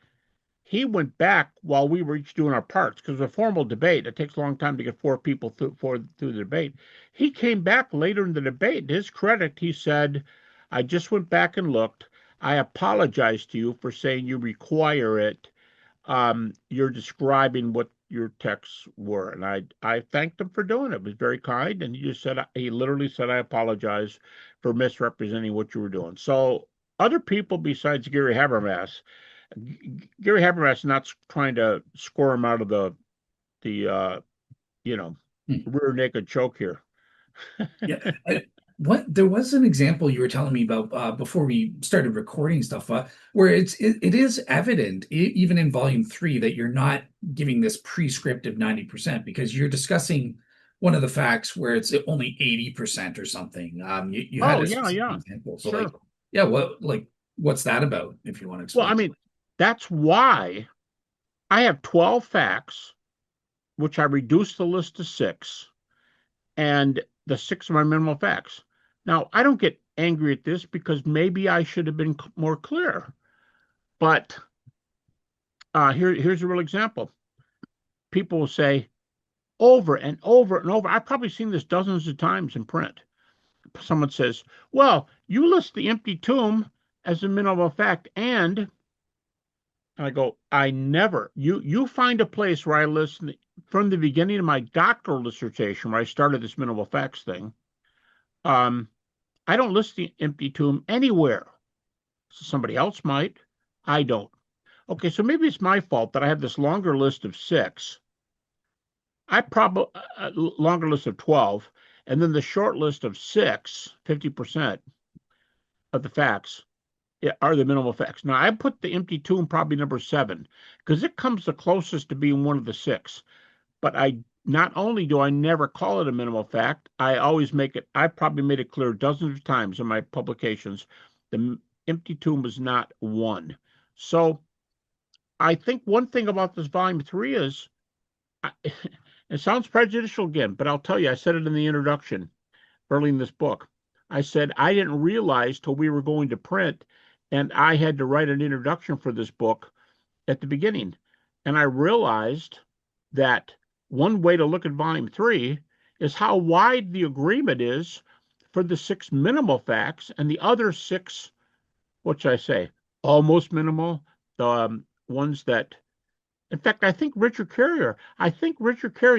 he went back while we were each doing our parts because it's a formal debate. It takes a long time to get four people through the debate. He came back later in the debate. To his credit, he said, I just went back and looked. I apologize to you for saying you require it. You're describing what your texts were. And I thanked him for doing it. It was very kind. And he literally said, I apologize for misrepresenting what you were doing. So other people besides Gary Habermas is not trying to score him out of the you know Hmm. rear naked choke here. Yeah. What there was an example you were telling me about before we started recording stuff, where it is evident, even in volume three, that you're not giving this prescriptive 90% because you're discussing one of the facts where it's only 80% or something. You had Oh a yeah, specific yeah, example. So like, sure. yeah, what's that about, if you want to Well, I explain? mean, that's why I have 12 facts, which I reduced the list to six, and the six are my minimal facts. Now, I don't get angry at this because maybe I should have been more clear. But here's a real example. People will say over and over and over. I've probably seen this dozens of times in print. Someone says, well, you list the empty tomb as a minimal fact, and I go, I never. You find a place where I list from the beginning of my doctoral dissertation where I started this minimal facts thing. Um, I don't list the empty tomb anywhere. Somebody else might. I don't. Okay, so maybe it's my fault that I have this longer list of six. I probably longer list of 12, and then the short list of six, 50% of the facts are the minimal facts. Now I put the empty tomb probably number seven because it comes the closest to being one of the six. But I not only do I never call it a minimal fact, I always make it. I probably made it clear dozens of times in my publications. The empty tomb is not one. So I think one thing about this volume three is it sounds prejudicial again, but I'll tell you, I said it in the introduction early in this book. I said I didn't realize till we were going to print, and I had to write an introduction for this book at the beginning. And I realized that one way to look at volume three is how wide the agreement is for the six minimal facts and the other six, what should I say, almost minimal, the ones that, in fact, I think Richard Carrier in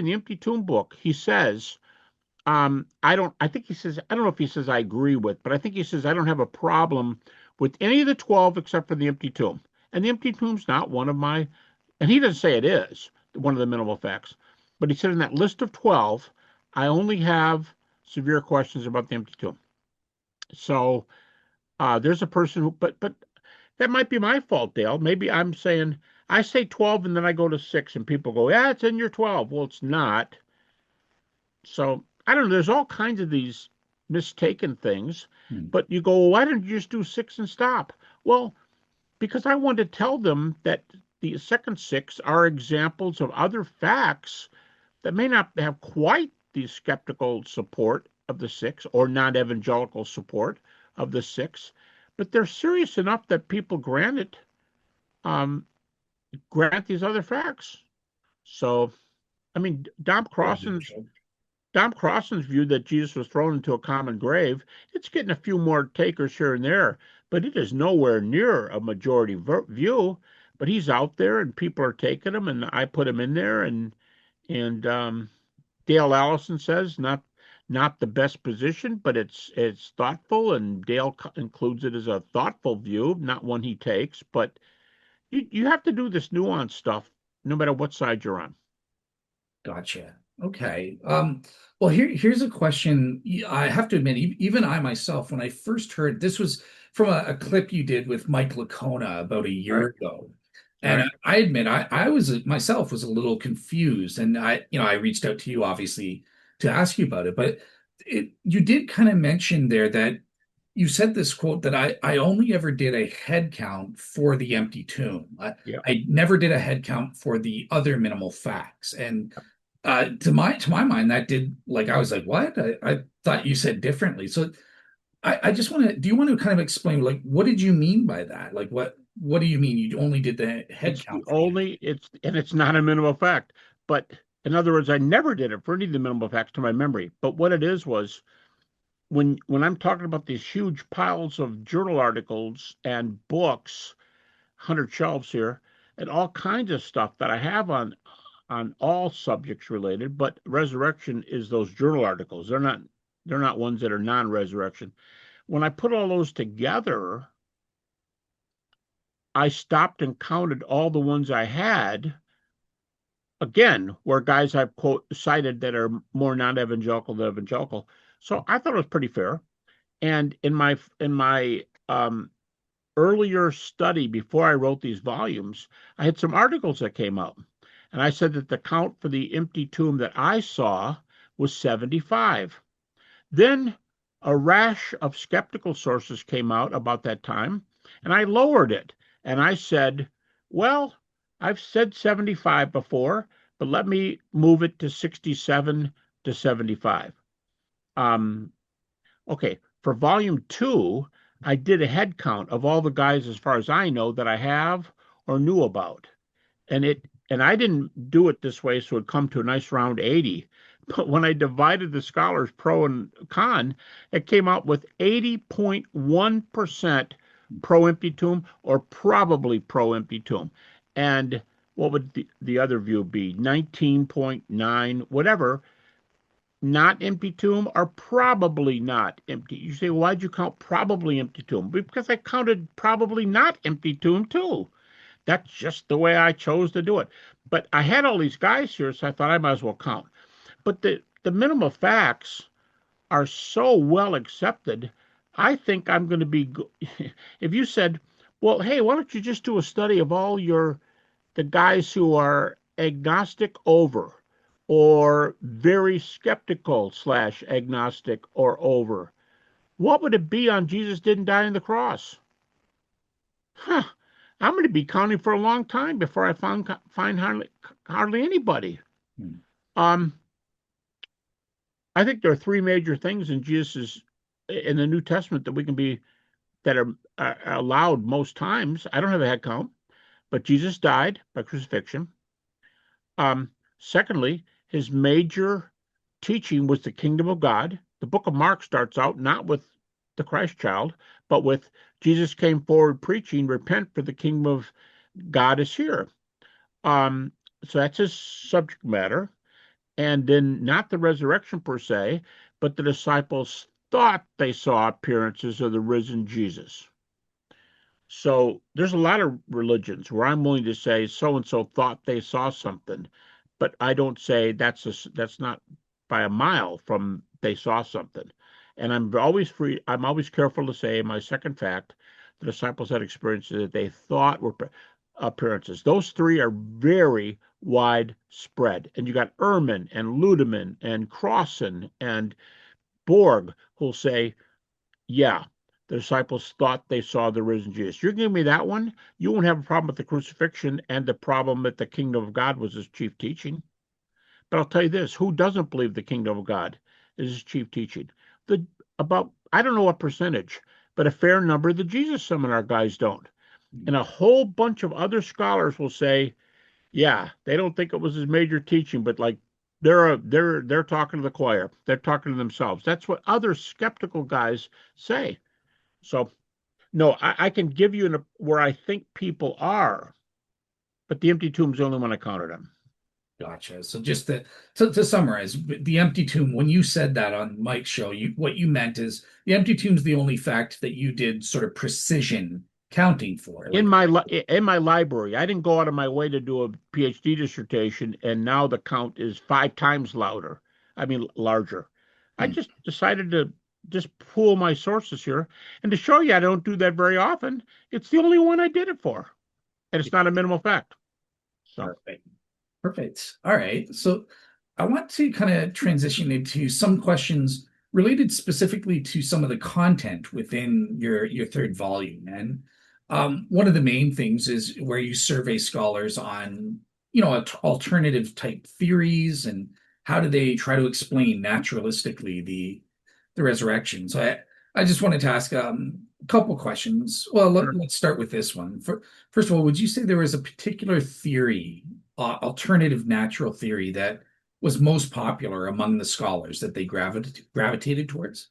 the Empty Tomb book, he says, I think he says, I don't know if he says I agree with, but I think he says I don't have a problem with any of the 12 except for the empty tomb. And the empty tomb's not one of my, and he doesn't say it is one of the minimal facts, but he said in that list of 12, I only have severe questions about the empty tomb. So there's a person who, but that might be my fault, Dale. Maybe I'm saying, I say 12 and then I go to six and people go, yeah, it's in your 12. Well, it's not. So I don't know. There's all kinds of these mistaken things, Hmm. but you go, well, why didn't you just do six and stop? Well, because I wanted to tell them that the second six are examples of other facts that may not have quite the skeptical support of the six or non evangelical support of the six, but they're serious enough that people um, grant these other facts. So, I mean, Dom Crossan's view that Jesus was thrown into a common grave, it's getting a few more takers here and there, but it is nowhere near a majority view. But he's out there, and people are taking him, and I put him in there, and Dale Allison says not the best position, but it's thoughtful, and Dale includes it as a thoughtful view, not one he takes. But you have to do this nuanced stuff, no matter what side you're on. Gotcha. Okay. Well, here's a question. I have to admit, even I myself, when I first heard this was from a clip you did with Mike Lacona about a All right. year ago. All And right. I admit I was myself was a little confused. And I reached out to you obviously to ask you about it, but you did kind of mention there that you said this quote that I only ever did a head count for the empty tomb. Yeah. I never did a head count for the other minimal facts. And to my mind, that did like I was like, what? I thought you said differently. So I just want to, do you want to kind of explain like what did you mean by that? Like what do you mean you only did the head It's the count for the only, it's not a minimal fact. But in other words, I never did it for any of the minimal facts to my memory. But what it is was when I'm talking about these huge piles of journal articles and books, 100 shelves here, and all kinds of stuff that I have on all subjects related, but resurrection is those journal articles. They're not ones that are non-resurrection. When I put all those together, I stopped and counted all the ones I had. Again, where guys I've quote cited that are more non-evangelical than evangelical. So I thought it was pretty fair. And in my earlier study before I wrote these volumes, I had some articles that came out. And I said that the count for the empty tomb that I saw was 75. Then a rash of skeptical sources came out about that time, and I lowered it. And I said, well, I've said 75 before, but let me move it to 67 to 75. Um, okay, for volume two, I did a head count of all the guys, as far as I know, that I have or knew about. And I didn't do it this way so it'd come to a nice round 80. But when I divided the scholars pro and con, it came out with 80.1% pro empty tomb or probably pro empty tomb. And what would the other view be? 19.9, whatever, not empty tomb or probably not empty. You say, why'd you count probably empty tomb? Because I counted probably not empty tomb too. That's just the way I chose to do it. But I had all these guys here, so I thought I might as well count. But the minimal facts are so well accepted. I think I'm going to be. If you said, "Well, hey, why don't you just do a study of all the guys who are agnostic over, or very skeptical slash agnostic or over? What would it be on Jesus didn't die on the cross?" Huh. I'm going to be counting for a long time before I find hardly anybody. Hmm. Um, I think there are three major things in the New Testament that we can be that are allowed most times. I don't have a head count, but Jesus died by crucifixion. Secondly, his major teaching was the kingdom of God. The book of Mark starts out not with the Christ child, but with Jesus came forward preaching, repent for the kingdom of God is here. Um, so that's his subject matter. And then not the resurrection per se, but the disciples thought they saw appearances of the risen Jesus. So there's a lot of religions where I'm willing to say so and so thought they saw something, but I don't say that's not by a mile from they saw something. And I'm always careful to say my second fact, the disciples had experiences that they thought were appearances. Those three are very widespread. And you got Ehrman and Ludeman and Crossan and Borg who'll say, yeah, the disciples thought they saw the risen Jesus. You're giving me that one, you won't have a problem with the crucifixion and the problem that the kingdom of God was his chief teaching. But I'll tell you this, who doesn't believe the kingdom of God is his chief teaching? About, I don't know what percentage, but a fair number of the Jesus seminar guys don't. And a whole bunch of other scholars will say, yeah, they don't think it was his major teaching, but like they're talking to the choir. They're talking to themselves. That's what other skeptical guys say. So no, I can give you where I think people are, but the empty tomb's the only one I counted on. Gotcha. So just to summarize, the empty tomb, when you said that on Mike's show, what you meant is the empty tomb's the only fact that you did sort of precision counting for. In Like, my library, I didn't go out of my way to do a PhD dissertation, and now the count is 5 times louder. I mean larger. I hmm, just decided to just pool my sources here, and to show you I don't do that very often. It's the only one I did it for, and it's not a minimal fact. So perfect. Perfect. All right. So I want to kind of transition into some questions related specifically to some of the content within your third volume. And one of the main things is where you survey scholars on, alternative type theories and how do they try to explain naturalistically the resurrection. So I just wanted to ask a couple questions. Well, Sure. let's start with this one. First of all, would you say there was a particular theory, alternative natural theory, that was most popular among the scholars that they gravitated towards?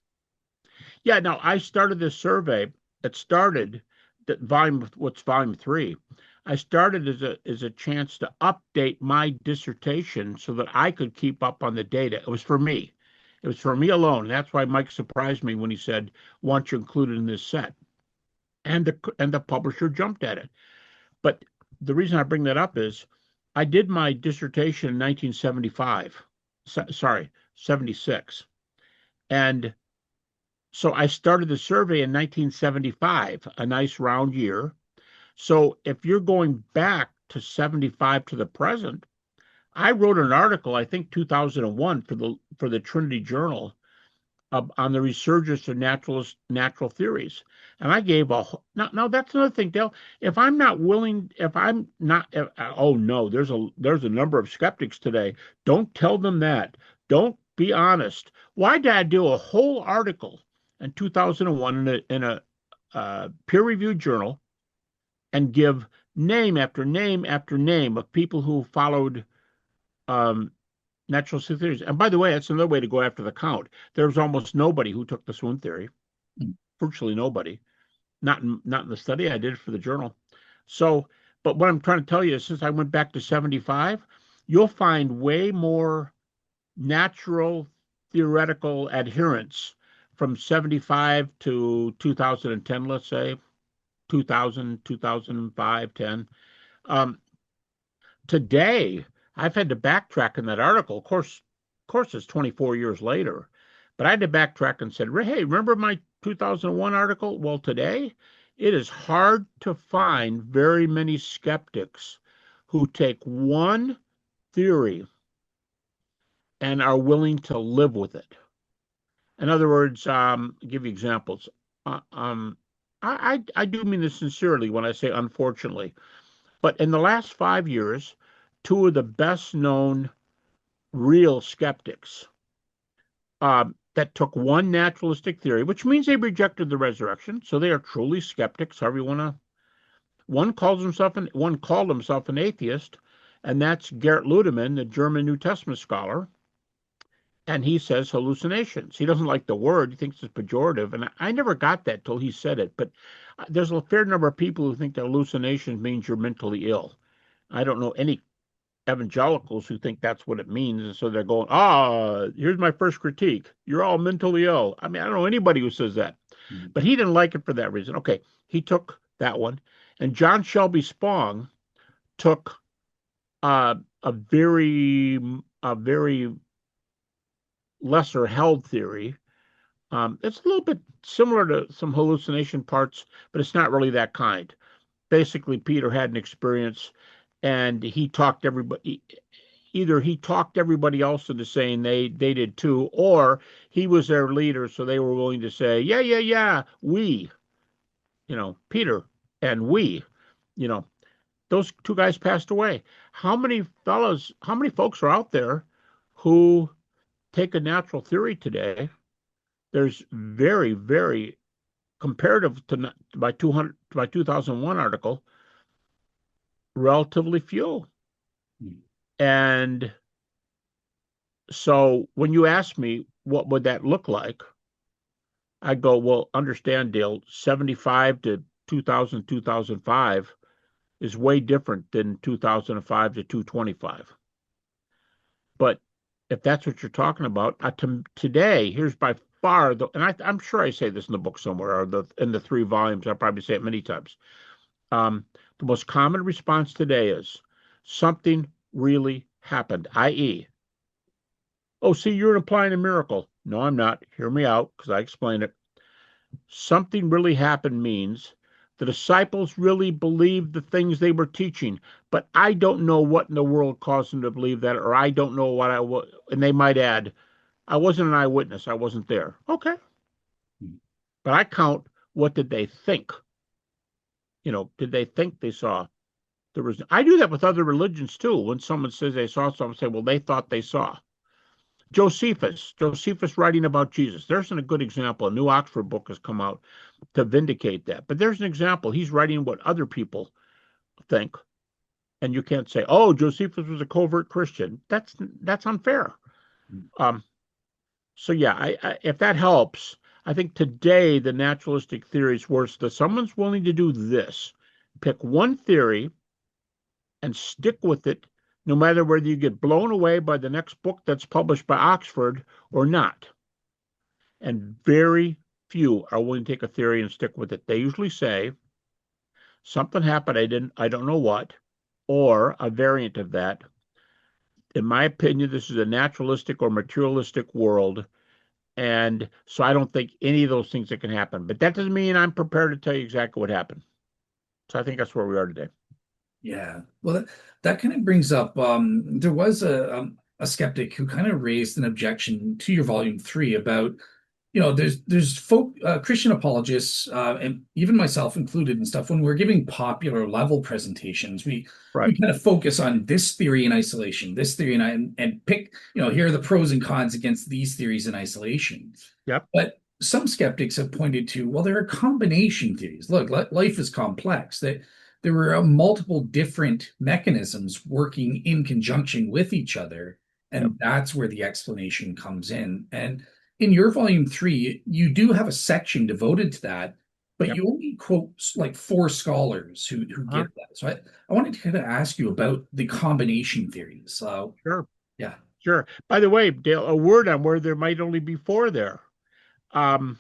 Yeah, no, I started this survey. It started that volume, what's volume three. I started as a chance to update my dissertation so that I could keep up on the data. It was for me. It was for me alone. That's why Mike surprised me when he said, "Why don't you include it in this set?" And the publisher jumped at it. But the reason I bring that up is I did my dissertation in 1975. Sorry, 76. And so I started the survey in 1975, a nice round year. So if you're going back to 75 to the present, I wrote an article, I think 2001 for the Trinity Journal on the resurgence of natural theories. And I gave now that's another thing, Dale. If I'm not oh no, there's a number of skeptics today. Don't tell them that. Don't be honest. Why did I do a whole article in 2001 in a peer-reviewed journal and give name after name after name of people who followed um, natural theories? And by the way, that's another way to go after the count. There was almost nobody who took the swoon theory, virtually nobody. Not in the study I did for the journal. So, but what I'm trying to tell you is, since I went back to 75, you'll find way more natural theoretical adherence from 75 to 2010, let's say 2000, 2005, 10. Um, Today, I've had to backtrack in that article. Of course, it's 24 years later, but I had to backtrack and said, "Hey, remember my 2001 article?" Well, today, it is hard to find very many skeptics who take one theory and are willing to live with it. In other words, I'll give you examples. Uh, um, I do mean this sincerely when I say unfortunately, but in the last 5 years, two of the best known real skeptics that took one naturalistic theory, which means they rejected the resurrection, so they are truly skeptics. However you want to. One called himself an atheist, and that's Gerd Ludemann, the German New Testament scholar. And he says hallucinations. He doesn't like the word. He thinks it's pejorative. And I never got that till he said it. But there's a fair number of people who think that hallucinations means you're mentally ill. I don't know any evangelicals who think that's what it means. And so they're going, here's my first critique. You're all mentally ill. I mean, I don't know anybody who says that. Mhm. But he didn't like it for that reason. Okay, he took that one. And John Shelby Spong took uh, a very lesser held theory. It's a little bit similar to some hallucination parts, but it's not really that kind. Basically, Peter had an experience, and he talked everybody. Either he talked everybody else into saying they did too, or he was their leader, so they were willing to say, yeah, yeah, yeah, we, Peter and we, you know, those two guys passed away. How many folks are out there who take a natural theory today? There's very, very comparative to my 200 my 2001 article, relatively few. And so when you ask me what would that look like, I go, well, understand, Dale, 75 to 2000, 2005 is way different than 2005 to 225. But if that's what you're talking about, today, here's by far and I'm sure I say this in the book somewhere, or in the 3 volumes. I'll probably say it many times. The most common response today is something really happened, i.e., oh, see, you're implying a miracle. No, I'm not. Hear me out because I explain it. Something really happened means the disciples really believed the things they were teaching, but I don't know what in the world caused them to believe that, or I don't know what and they might add, I wasn't an eyewitness. I wasn't there. Okay. Mm. But I count what did they think? Did they think they saw? I do that with other religions too. When someone says they saw something, I say, well, they thought they saw. Josephus writing about Jesus. There's a good example. A new Oxford book has come out to vindicate that. But there's an example. He's writing what other people think. And you can't say, oh, Josephus was a covert Christian. That's unfair. Mm. Um, so yeah, if that helps, I think today the naturalistic theory is worse. That someone's willing to do this, pick one theory and stick with it, no matter whether you get blown away by the next book that's published by Oxford or not. And very few are willing to take a theory and stick with it. They usually say something happened, I don't know what, or a variant of that. In my opinion, this is a naturalistic or materialistic world. And so I don't think any of those things that can happen. But that doesn't mean I'm prepared to tell you exactly what happened. So I think that's where we are today. Yeah. Well, that kind of brings up there was a skeptic who kind of raised an objection to your volume three about, there's folk Christian apologists and even myself included and stuff when we're giving popular level presentations, we Right. kind of focus on this theory in isolation, this theory and pick, here are the pros and cons against these theories in isolation. Yep. But some skeptics have pointed to, well, there are combination theories. Look, life is complex. That there were multiple different mechanisms working in conjunction with each other, Yep. and that's where the explanation comes in. And in your volume three, you do have a section devoted to that, but Yep. you only quote like four scholars who Uh-huh. get that. So I wanted to kind of ask you about the combination theories. Sure. Yeah. Sure. By the way, Dale, a word on where there might only be four there. Um,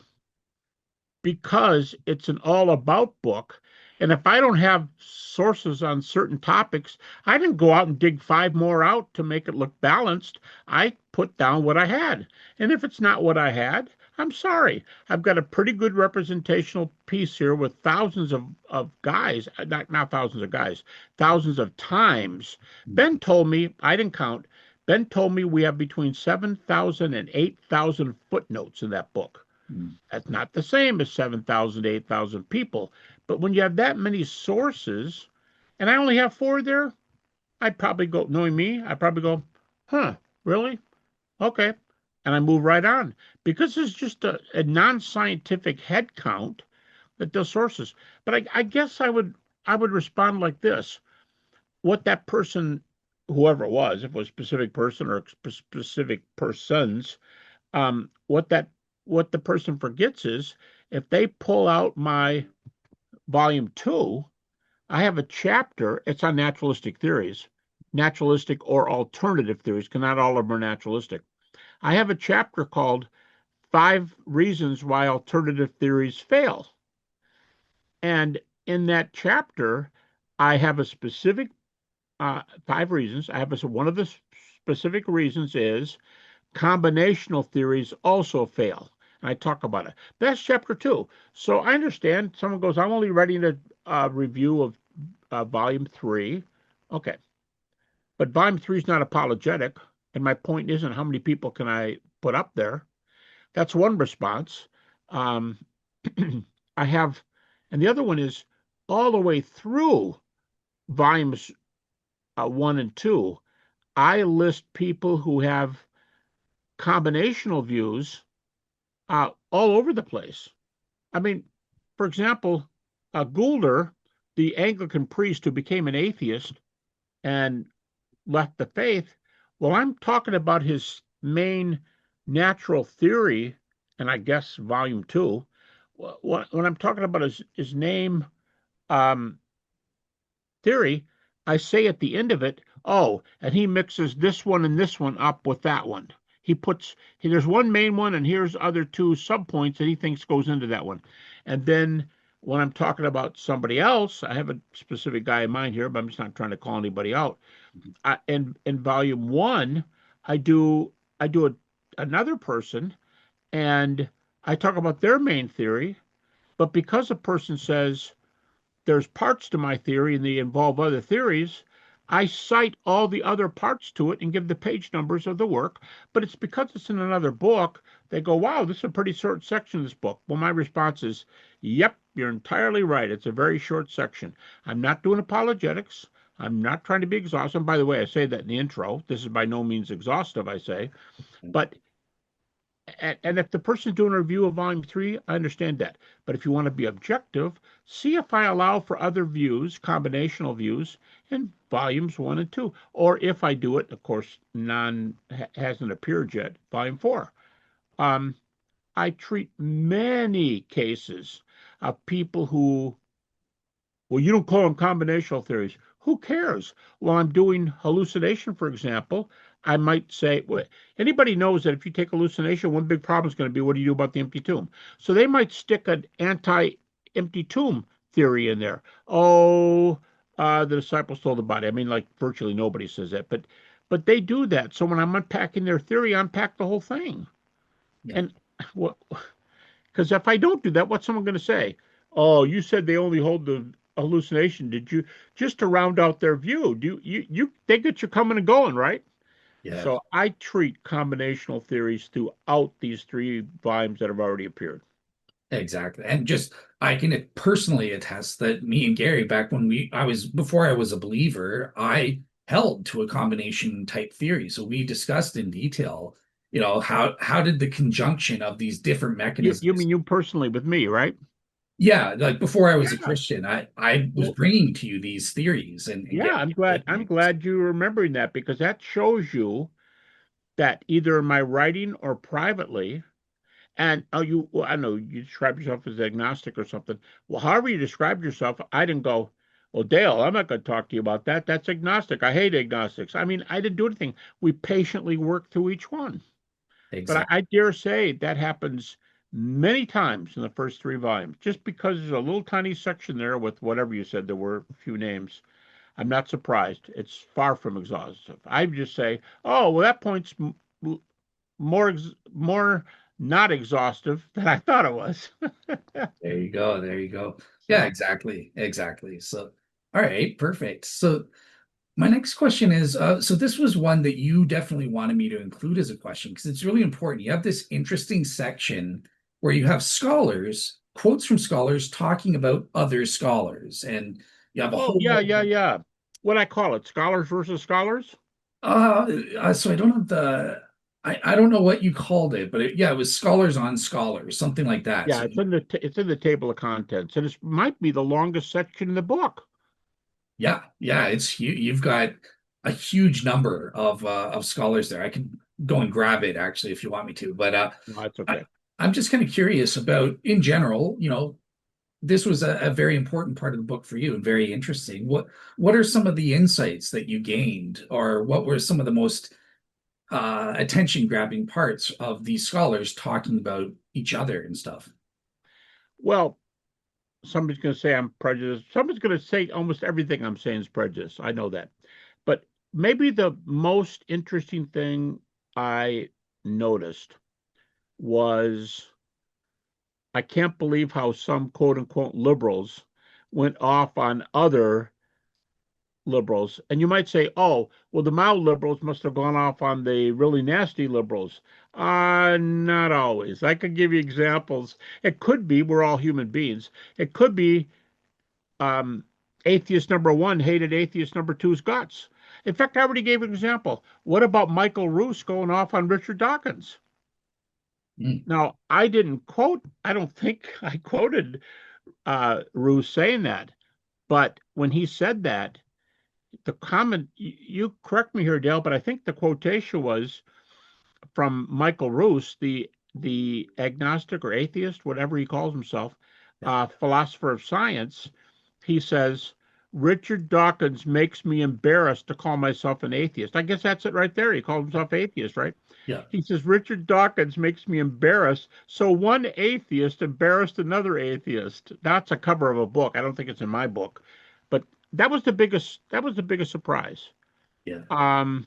because it's an all about book. And if I don't have sources on certain topics, I didn't go out and dig five more out to make it look balanced. I put down what I had. And if it's not what I had, I'm sorry. I've got a pretty good representational piece here with thousands of guys, not thousands of guys, thousands of times. Ben told me, I didn't count, Ben told me we have between 7,000 and 8,000 footnotes in that book. Mm. That's not the same as 7,000 to 8,000 people. But when you have that many sources, and I only have four there, I'd probably go, knowing me, I'd probably go, huh, really? Okay. And I move right on because it's just a non-scientific head count that does sources. But I guess I would respond like this. What that person, whoever it was, if it was a specific person or specific persons, what the person forgets is if they pull out my volume two, I have a chapter. It's on naturalistic theories, naturalistic or alternative theories, because not all of them are naturalistic. I have a chapter called Five Reasons Why Alternative Theories Fail. And in that chapter, I have a specific five reasons. One of the specific reasons is combinational theories also fail. And I talk about it. That's chapter two. So I understand someone goes, I'm only writing a review of volume three. Okay. But volume three is not apologetic. And my point isn't how many people can I put up there. That's one response. Um, I have, and the other one is all the way through volumes one and two. I list people who have combinational views all over the place. I mean, for example, Goulder, the Anglican priest who became an atheist and left the faith, well, I'm talking about his main natural theory, and I guess volume two. When I'm talking about his name um, theory, I say at the end of it, oh, and he mixes this one and this one up with that one. There's one main one, and here's other two subpoints that he thinks goes into that one. And then when I'm talking about somebody else, I have a specific guy in mind here, but I'm just not trying to call anybody out. In volume one, I do another person, and I talk about their main theory. But because a person says there's parts to my theory and they involve other theories, I cite all the other parts to it and give the page numbers of the work, but it's because it's in another book. They go, wow, this is a pretty short section of this book. Well, my response is, yep, you're entirely right. It's a very short section. I'm not doing apologetics. I'm not trying to be exhaustive. By the way, I say that in the intro. This is by no means exhaustive, I say. But and if the person's doing a review of volume three, I understand that. But if you want to be objective, see if I allow for other views, combinational views, in volumes one and two. Or if I do it, of course, none hasn't appeared yet, volume four. Um, I treat many cases of people who, well, you don't call them combinational theories. Who cares? While I'm doing hallucination, for example, I might say, well, anybody knows that if you take hallucination, one big problem is going to be what do you do about the empty tomb? So they might stick an anti-empty tomb theory in there. Oh, the disciples told the body. I mean, like virtually nobody says that, but they do that. So when I'm unpacking their theory, I unpack the whole thing. Yeah. And well, because if I don't do that, what's someone going to say? Oh, you said they only hold the hallucination. Did you just to round out their view? Do you they get you coming and going, right? Yeah. So I treat combinational theories throughout these three volumes that have already appeared. Exactly. And just I can personally attest that me and Gary, back when I was before I was a believer, I held to a combination type theory. So we discussed in detail, how did the conjunction of these different You mechanisms. mean you personally with me, right? Yeah, like before I was a Yeah. Christian, I was Well, bringing to you these theories and yeah, getting I'm you to glad believe I'm me. glad you're remembering that because that shows you that either in my writing or privately. And well, I know you describe yourself as agnostic or something. Well, however you described yourself, I didn't go, well, Dale, I'm not going to talk to you about that. That's agnostic. I hate agnostics. I mean, I didn't do anything. We patiently worked through each one. But I Exactly. dare say that happens many times in the first three volumes, just because there's a little tiny section there with whatever you said, there were a few names. I'm not surprised. It's far from exhaustive. I just say, oh, well, that point's more not exhaustive than I thought it was. There you go. There you go. Yeah, So, exactly. Exactly. So, all right, perfect. So my next question is, so this was one that you definitely wanted me to include as a question because it's really important. You have this interesting section where you have scholars, quotes from scholars talking about other scholars, and you have a oh whole yeah, bunch. yeah, yeah. What I call it, scholars versus scholars. So I don't have I don't know what you called it, but yeah, it was scholars on scholars, something like that. Yeah, So it's in the table of contents, and it might be the longest section in the book. yeah, yeah, it's huge. You've got a huge number of scholars there. I can go and grab it actually if you want me to, but No, that's I, okay. I'm just kind of curious about in general, this was a very important part of the book for you and very interesting. What are some of the insights that you gained, or what were some of the most attention grabbing parts of these scholars talking about each other and stuff? Well, somebody's going to say I'm prejudiced. Somebody's going to say almost everything I'm saying is prejudice. I know that, but maybe the most interesting thing I noticed was I can't believe how some quote unquote liberals went off on other liberals. And you might say, oh, well, the mild liberals must have gone off on the really nasty liberals. Not always. I could give you examples. It could be we're all human beings. It could be um, atheist number one hated atheist number two's guts. In fact, I already gave an example. What about Michael Roos going off on Richard Dawkins? Mm, Now, I don't think I quoted Roos saying that. But when he said that, the comment, you correct me here, Dale, but I think the quotation was from Michael Roos, the agnostic or atheist, whatever he calls himself, yeah, philosopher of science. He says, Richard Dawkins makes me embarrassed to call myself an atheist. I guess that's it right there. He called himself atheist, right? yeah, He says, Richard Dawkins makes me embarrassed. So one atheist embarrassed another atheist. That's a cover of a book. I don't think it's in my book, but that was the biggest surprise. yeah. Um,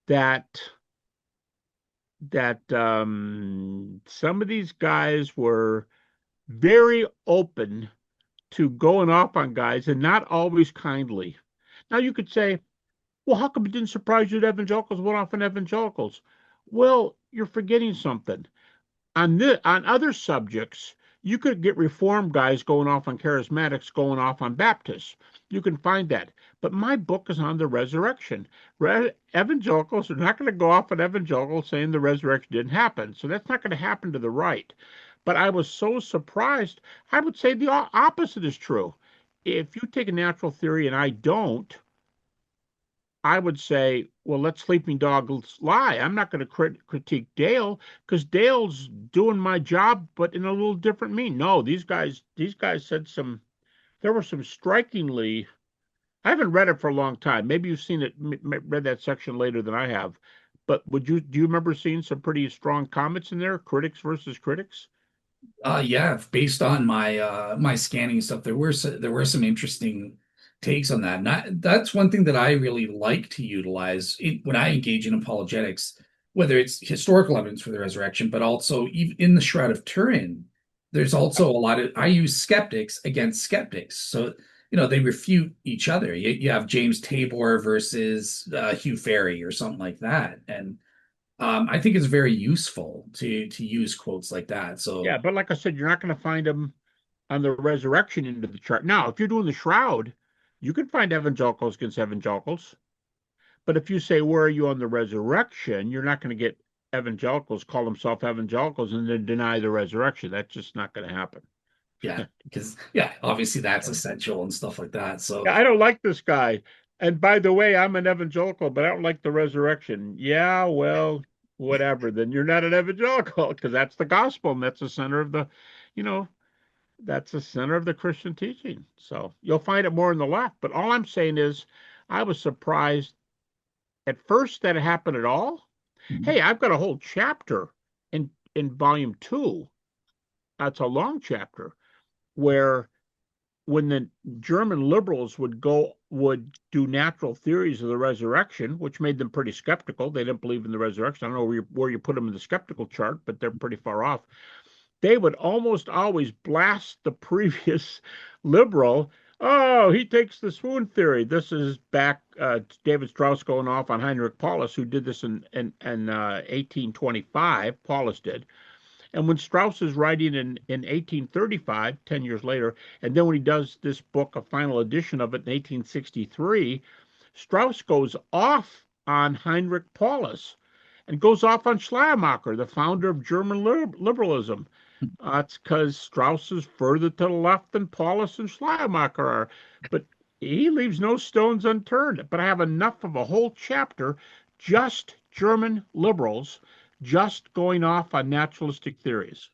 that some of these guys were very open to going off on guys and not always kindly. Now you could say, well, how come it didn't surprise you that evangelicals went off on evangelicals? Well, you're forgetting something. On other subjects, you could get reform guys going off on charismatics, going off on Baptists. You can find that. But my book is on the resurrection. Evangelicals are not going to go off on evangelicals saying the resurrection didn't happen. So that's not going to happen to the right. But I was so surprised. I would say the opposite is true. If you take a natural theory and I don't, I would say, well, let sleeping dogs lie. I'm not going to critique Dale because Dale's doing my job, but in a little different mean. No, these guys said there were some strikingly, I haven't read it for a long time. Maybe you've seen it, read that section later than I have. But do you remember seeing some pretty strong comments in there? Critics versus critics? Yeah, based on my scanning stuff, there were some interesting takes on that. And that's one thing that I really like to utilize when I engage in apologetics, whether it's historical evidence for the resurrection, but also even in the Shroud of Turin, there's also a lot of I use skeptics against skeptics. So, they refute each other. You have James Tabor versus Hugh Ferry or something like that. And I think it's very useful to use quotes like that. Yeah, So but like I said, you're not going to find them on the resurrection into the chart. Now, if you're doing the shroud, you can find evangelicals against evangelicals. But if you say, where are you on the resurrection? You're not going to get evangelicals call themselves evangelicals and then deny the resurrection. That's just not going to happen. yeah, because yeah, obviously that's essential and stuff like that. So Yeah, I don't like this guy. And by the way, I'm an evangelical, but I don't like the resurrection. Yeah, well, whatever. Then you're not an evangelical because that's the gospel and that's the center of you know, that's the center of the Christian teaching. So you'll find it more in the left. But all I'm saying is, I was surprised at first that it happened at all. Hey, I've got a whole chapter in volume two. That's a long chapter where when the German liberals would do natural theories of the resurrection, which made them pretty skeptical. They didn't believe in the resurrection. I don't know where you put them in the skeptical chart, but they're pretty far off. They would almost always blast the previous liberal. Oh, he takes the swoon theory. This is back David Strauss going off on Heinrich Paulus, who did this in 1825. Paulus did. And when Strauss is writing in 1835, 10 years later, and then when he does this book, a final edition of it in 1863, Strauss goes off on Heinrich Paulus and goes off on Schleiermacher, the founder of German liberalism. It's because Strauss is further to the left than Paulus and Schleiermacher are. But he leaves no stones unturned. But I have enough of a whole chapter, just German liberals, just going off on naturalistic theories.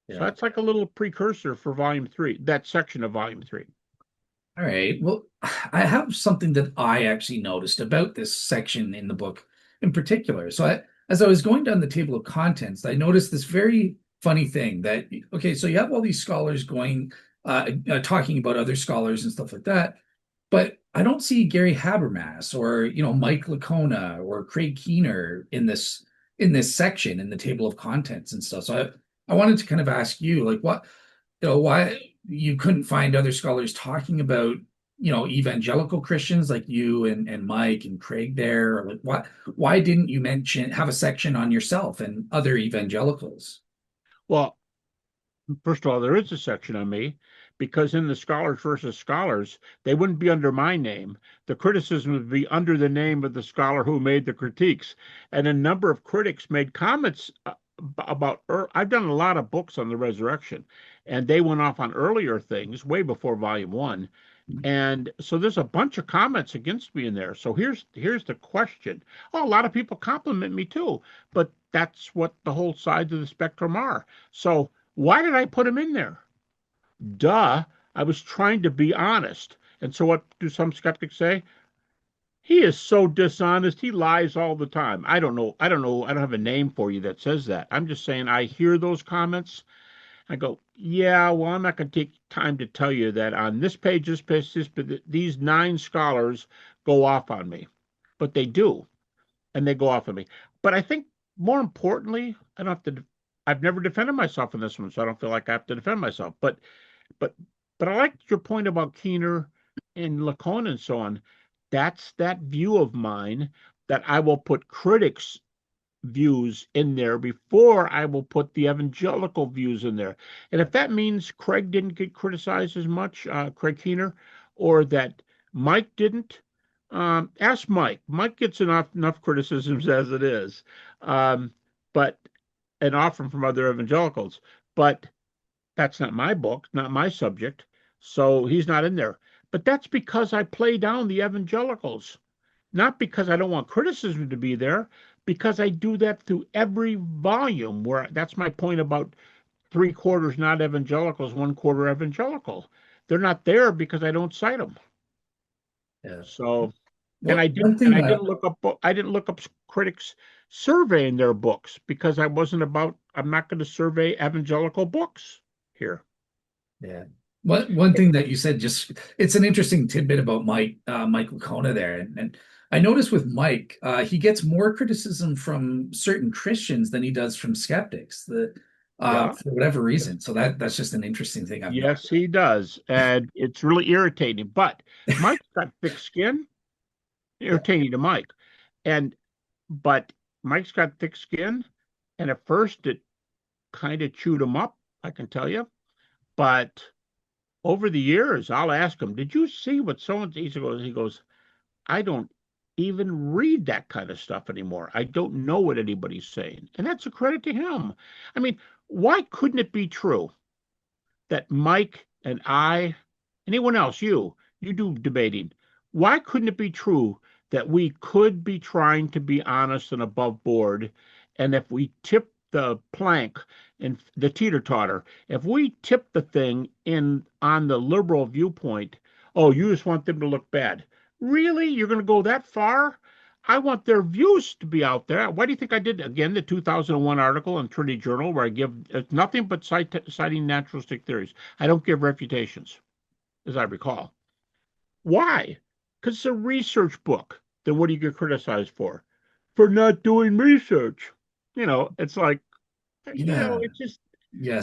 So yeah. that's like a little precursor for volume three, that section of volume three. All right. Well, I have something that I actually noticed about this section in the book in particular. As I was going down the table of contents, I noticed this very funny thing that, okay, so you have all these scholars talking about other scholars and stuff like that, but I don't see Gary Habermas or, Mike Licona or Craig Keener in this section in the table of contents and stuff. So I wanted to kind of ask you, like, why you couldn't find other scholars talking about evangelical Christians like you and Mike and Craig there, or like why didn't you have a section on yourself and other evangelicals? Well, first of all, there is a section on me because in the scholars versus scholars, they wouldn't be under my name. The criticism would be under the name of the scholar who made the critiques. And a number of critics made comments about, I've done a lot of books on the resurrection, and they went off on earlier things way before volume one. And so there's a bunch of comments against me in there. So here's the question. Oh, a lot of people compliment me too, but that's what the whole sides of the spectrum are. So why did I put him in there? Duh, I was trying to be honest. And so what do some skeptics say? He is so dishonest. He lies all the time. I don't know. I don't know. I don't have a name for you that says that. I'm just saying I hear those comments. I go, yeah, well, I'm not going to take time to tell you that on this page, these nine scholars go off on me. But they do, and they go off on me. But I think more importantly, I don't have to, I've never defended myself in this one, so I don't feel like I have to defend myself. But but I like your point about Keener and Lacone and so on. That's that view of mine that I will put critics' views in there before I will put the evangelical views in there. And if that means Craig didn't get criticized as much, Craig Keener, or that Mike didn't, ask Mike. Mike gets enough criticisms as it is, um, but and often from other evangelicals. But that's not my book, not my subject, so he's not in there. But that's because I play down the evangelicals, not because I don't want criticism to be there, because I do that through every volume. Where that's my point about three quarters not evangelicals, one quarter evangelical. They're not there because I don't cite them. Yeah. So, and Well, one thing I that didn't look up critics surveying their books because I wasn't about. I'm not going to survey evangelical books here. Yeah. One thing that you said, just it's an interesting tidbit about Mike Licona there. And I noticed with Mike, he gets more criticism from certain Christians than he does from skeptics, Yeah. for whatever reason. So that's just an interesting thing I've noticed. Yes, he does. And it's really irritating. But Mike's got thick skin, Yeah. irritating to Mike. And but Mike's got thick skin, and at first it kind of chewed him up, I can tell you. But over the years, I'll ask him, "Did you see what so and so?" He goes, "I don't even read that kind of stuff anymore. I don't know what anybody's saying." And that's a credit to him. I mean, why couldn't it be true that Mike and I, anyone else, you do debating, why couldn't it be true that we could be trying to be honest and above board, and if we tip the plank and the teeter-totter, if we tip the thing in on the liberal viewpoint, oh, you just want them to look bad. Really? You're going to go that far? I want their views to be out there. Why do you think I did, again, the 2001 article in Trinity Journal where I give it's nothing but citing naturalistic theories? I don't give refutations, as I recall. Why? Because it's a research book. Then what do you get criticized for? For not doing research. It's like, Yeah. it's just, Yeah.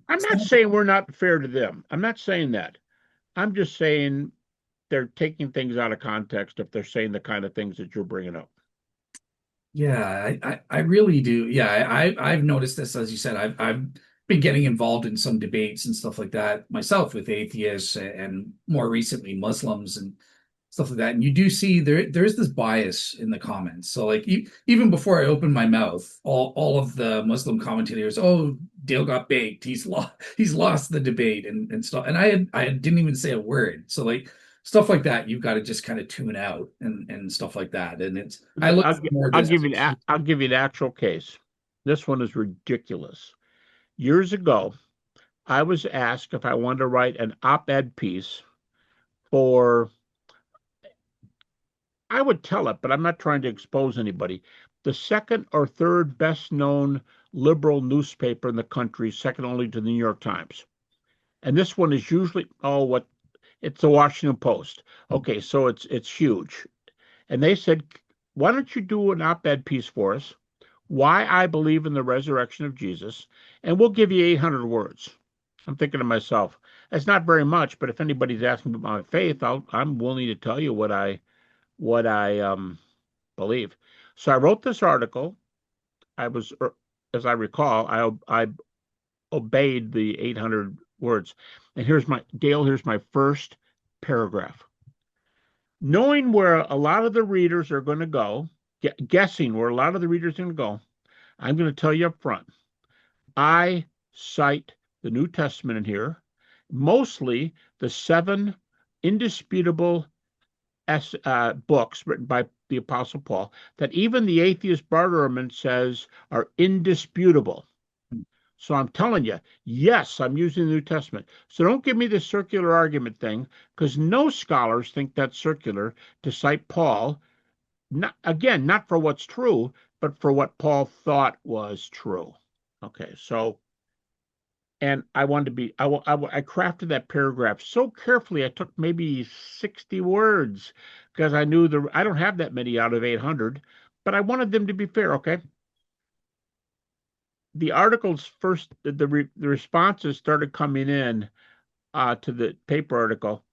I'm not saying we're not fair to them. I'm not saying that. I'm just saying they're taking things out of context if they're saying the kind of things that you're bringing up. Yeah, I really do. Yeah, I've noticed this, as you said. I've been getting involved in some debates and stuff like that myself with atheists and more recently Muslims and stuff like that. And you do see there's this bias in the comments. So like even before I open my mouth, all of the Muslim commentators, oh, Dale got baked. He's lost the debate and stuff. And I didn't even say a word. So like stuff like that, you've got to just kind of tune out and stuff like that. And it's I look for more I'll just give you I'll give you an actual case. This one is ridiculous. Years ago, I was asked if I wanted to write an op-ed piece for, I would tell it, but I'm not trying to expose anybody. The second or third best known liberal newspaper in the country, second only to the New York Times. And this one is usually, it's the Washington Post. Okay, so it's huge. And they said, why don't you do an op-ed piece for us? Why I believe in the resurrection of Jesus, and we'll give you 800 words. I'm thinking to myself, that's not very much, but if anybody's asking about my faith, I'm willing to tell you what I believe. So I wrote this article. As I recall, I obeyed the 800 words. And here's my first paragraph. Knowing where a lot of the readers are going to go, guessing where a lot of the readers are going to go, I'm going to tell you up front. I cite the New Testament in here, mostly the seven indisputable books written by the Apostle Paul that even the atheist Barterman says are indisputable. So I'm telling you, yes, I'm using the New Testament. So don't give me the circular argument thing, because no scholars think that's circular to cite Paul. Not, again, not for what's true, but for what Paul thought was true. Okay, so and I wanted to be I crafted that paragraph so carefully. I took maybe 60 words because I don't have that many out of 800, but I wanted them to be fair. Okay, the articles first, the responses started coming in to the paper article,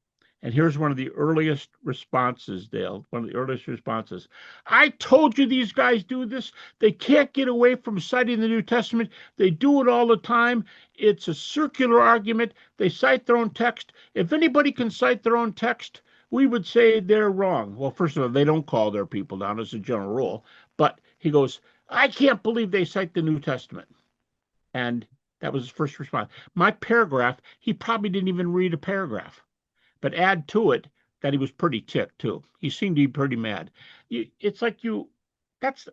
And here's one of the earliest responses, Dale. One of the earliest responses. I told you these guys do this. They can't get away from citing the New Testament. They do it all the time. It's a circular argument. They cite their own text. If anybody can cite their own text, we would say they're wrong. Well, first of all, they don't call their people down as a general rule. But he goes, I can't believe they cite the New Testament. And that was his first response. My paragraph, he probably didn't even read a paragraph. But add to it that he was pretty ticked too. He seemed to be pretty mad. It's like that's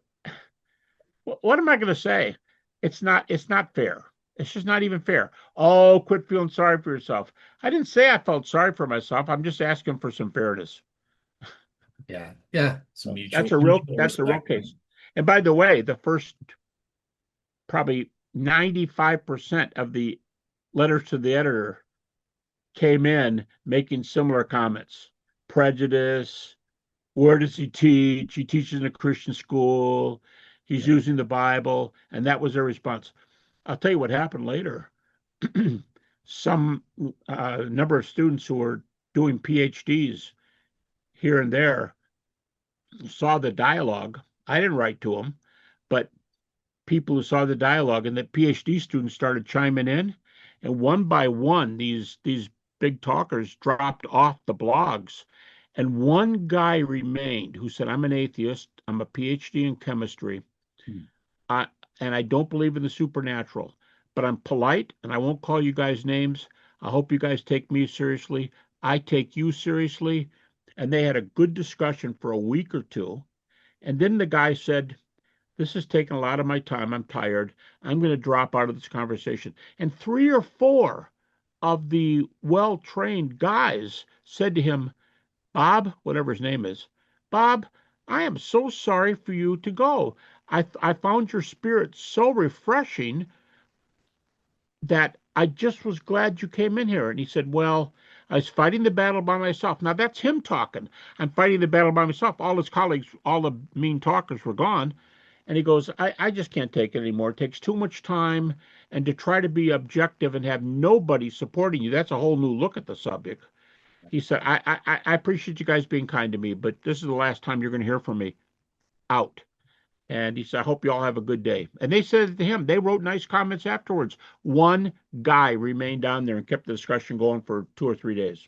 what am I going to say? It's not fair. It's just not even fair. Oh, quit feeling sorry for yourself. I didn't say I felt sorry for myself. I'm just asking for some fairness. Yeah. Yeah. Some mutual That's a real respect. case. And by the way, the first probably 95% of the letters to the editor came in making similar comments. Prejudice. Where does he teach? He teaches in a Christian school. He's Yeah. using the Bible. And that was their response. I'll tell you what happened later. Some number of students who were doing PhDs here and there saw the dialogue. I didn't write to them, but people who saw the dialogue and the PhD students started chiming in. And one by one, these big talkers dropped off the blogs. And one guy remained who said, I'm an atheist. I'm a PhD in chemistry. Hmm. I, and I don't believe in the supernatural, but I'm polite and I won't call you guys names. I hope you guys take me seriously. I take you seriously. And they had a good discussion for a week or two. And then the guy said, this has taken a lot of my time. I'm tired. I'm going to drop out of this conversation. And three or four of the well trained guys said to him, Bob, whatever his name is, Bob, I am so sorry for you to go. I found your spirit so refreshing that I just was glad you came in here. And he said, well, I was fighting the battle by myself. Now that's him talking. I'm fighting the battle by myself. All his colleagues, all the mean talkers were gone. And he goes, I just can't take it anymore. It takes too much time. And to try to be objective and have nobody supporting you, that's a whole new look at the subject. He said, I appreciate you guys being kind to me, but this is the last time you're going to hear from me. Out. And he said, I hope you all have a good day. And they said to him, they wrote nice comments afterwards. One guy remained down there and kept the discussion going for 2 or 3 days.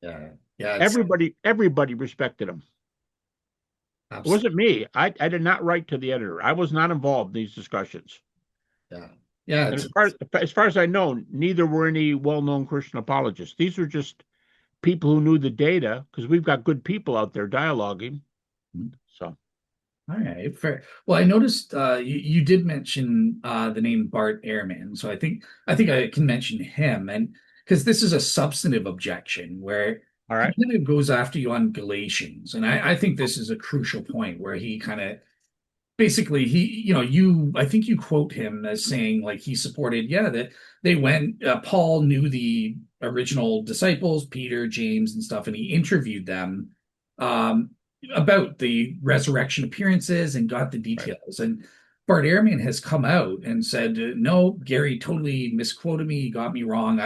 Yeah. Yeah. It's Everybody respected him. It absolutely. wasn't me. I did not write to the editor. I was not involved in these discussions. Yeah. Yeah. And as far as I know, neither were any well-known Christian apologists. These were just people who knew the data, because we've got good people out there dialoguing. So, All right, fair. Well, I noticed you did mention the name Bart Ehrman, so I think I can mention him, and because this is a substantive objection where all he right. kind of goes after you on Galatians, and I think this is a crucial point where he kind of basically I think you quote him as saying like he supported, yeah, that they went Paul knew the original disciples, Peter, James, and stuff, and he interviewed them um about the resurrection appearances and got the Right. details. And Bart Ehrman has come out and said, no, Gary totally misquoted me, he got me wrong.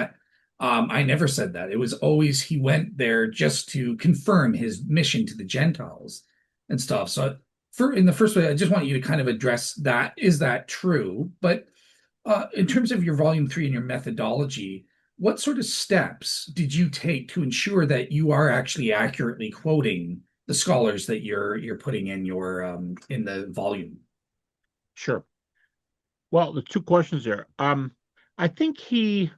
I never said that. It was always he went there just to confirm his mission to the Gentiles and stuff. So in the first way, I just want you to kind of address that. Is that true? But in terms of your volume 3 and your methodology, what sort of steps did you take to ensure that you are actually accurately quoting the scholars that you're putting in your in the volume? Sure. Well, the two questions there. I think I'm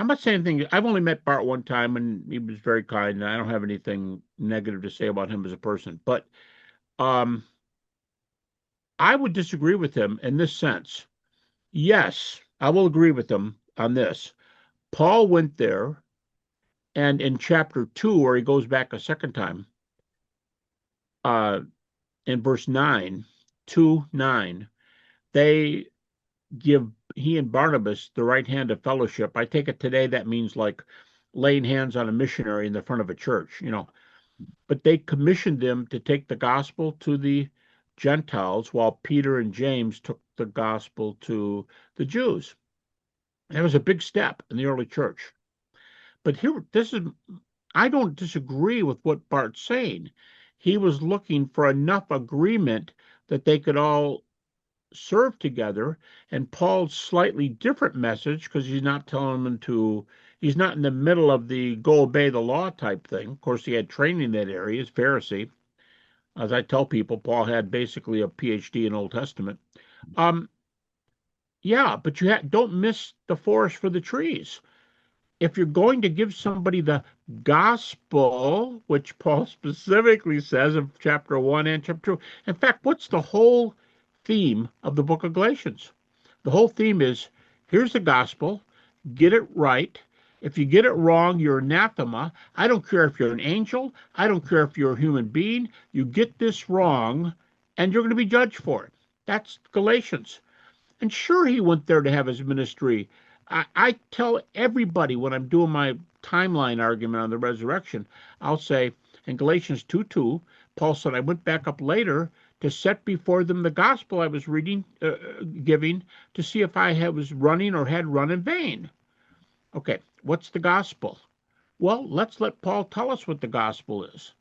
not saying anything. I've only met Bart one time and he was very kind, and I don't have anything negative to say about him as a person. But um, I would disagree with him in this sense. Yes, I will agree with him on this. Paul went there, and in chapter 2, where he goes back a second time, uh, in verse 9, 2:9, they give he and Barnabas the right hand of fellowship. I take it today that means like laying hands on a missionary in the front of a church. But they commissioned them to take the gospel to the Gentiles while Peter and James took the gospel to the Jews. And it was a big step in the early church. But here, I don't disagree with what Bart's saying. He was looking for enough agreement that they could all serve together. And Paul's slightly different message, because he's not telling them to, he's not in the middle of the go obey the law type thing. Of course, he had training in that area, he's Pharisee. As I tell people, Paul had basically a PhD in Old Testament. Um, yeah, but don't miss the forest for the trees. If you're going to give somebody the gospel, which Paul specifically says in chapter 1 and chapter 2, in fact, what's the whole theme of the book of Galatians? The whole theme is here's the gospel, get it right. If you get it wrong, you're anathema. I don't care if you're an angel, I don't care if you're a human being. You get this wrong, and you're going to be judged for it. That's Galatians. And sure, he went there to have his ministry. I tell everybody when I'm doing my timeline argument on the resurrection, I'll say in Galatians 2:2, Paul said, I went back up later to set before them the gospel I was giving to see if I was running or had run in vain. Okay, what's the gospel? Well, let's let Paul tell us what the gospel is.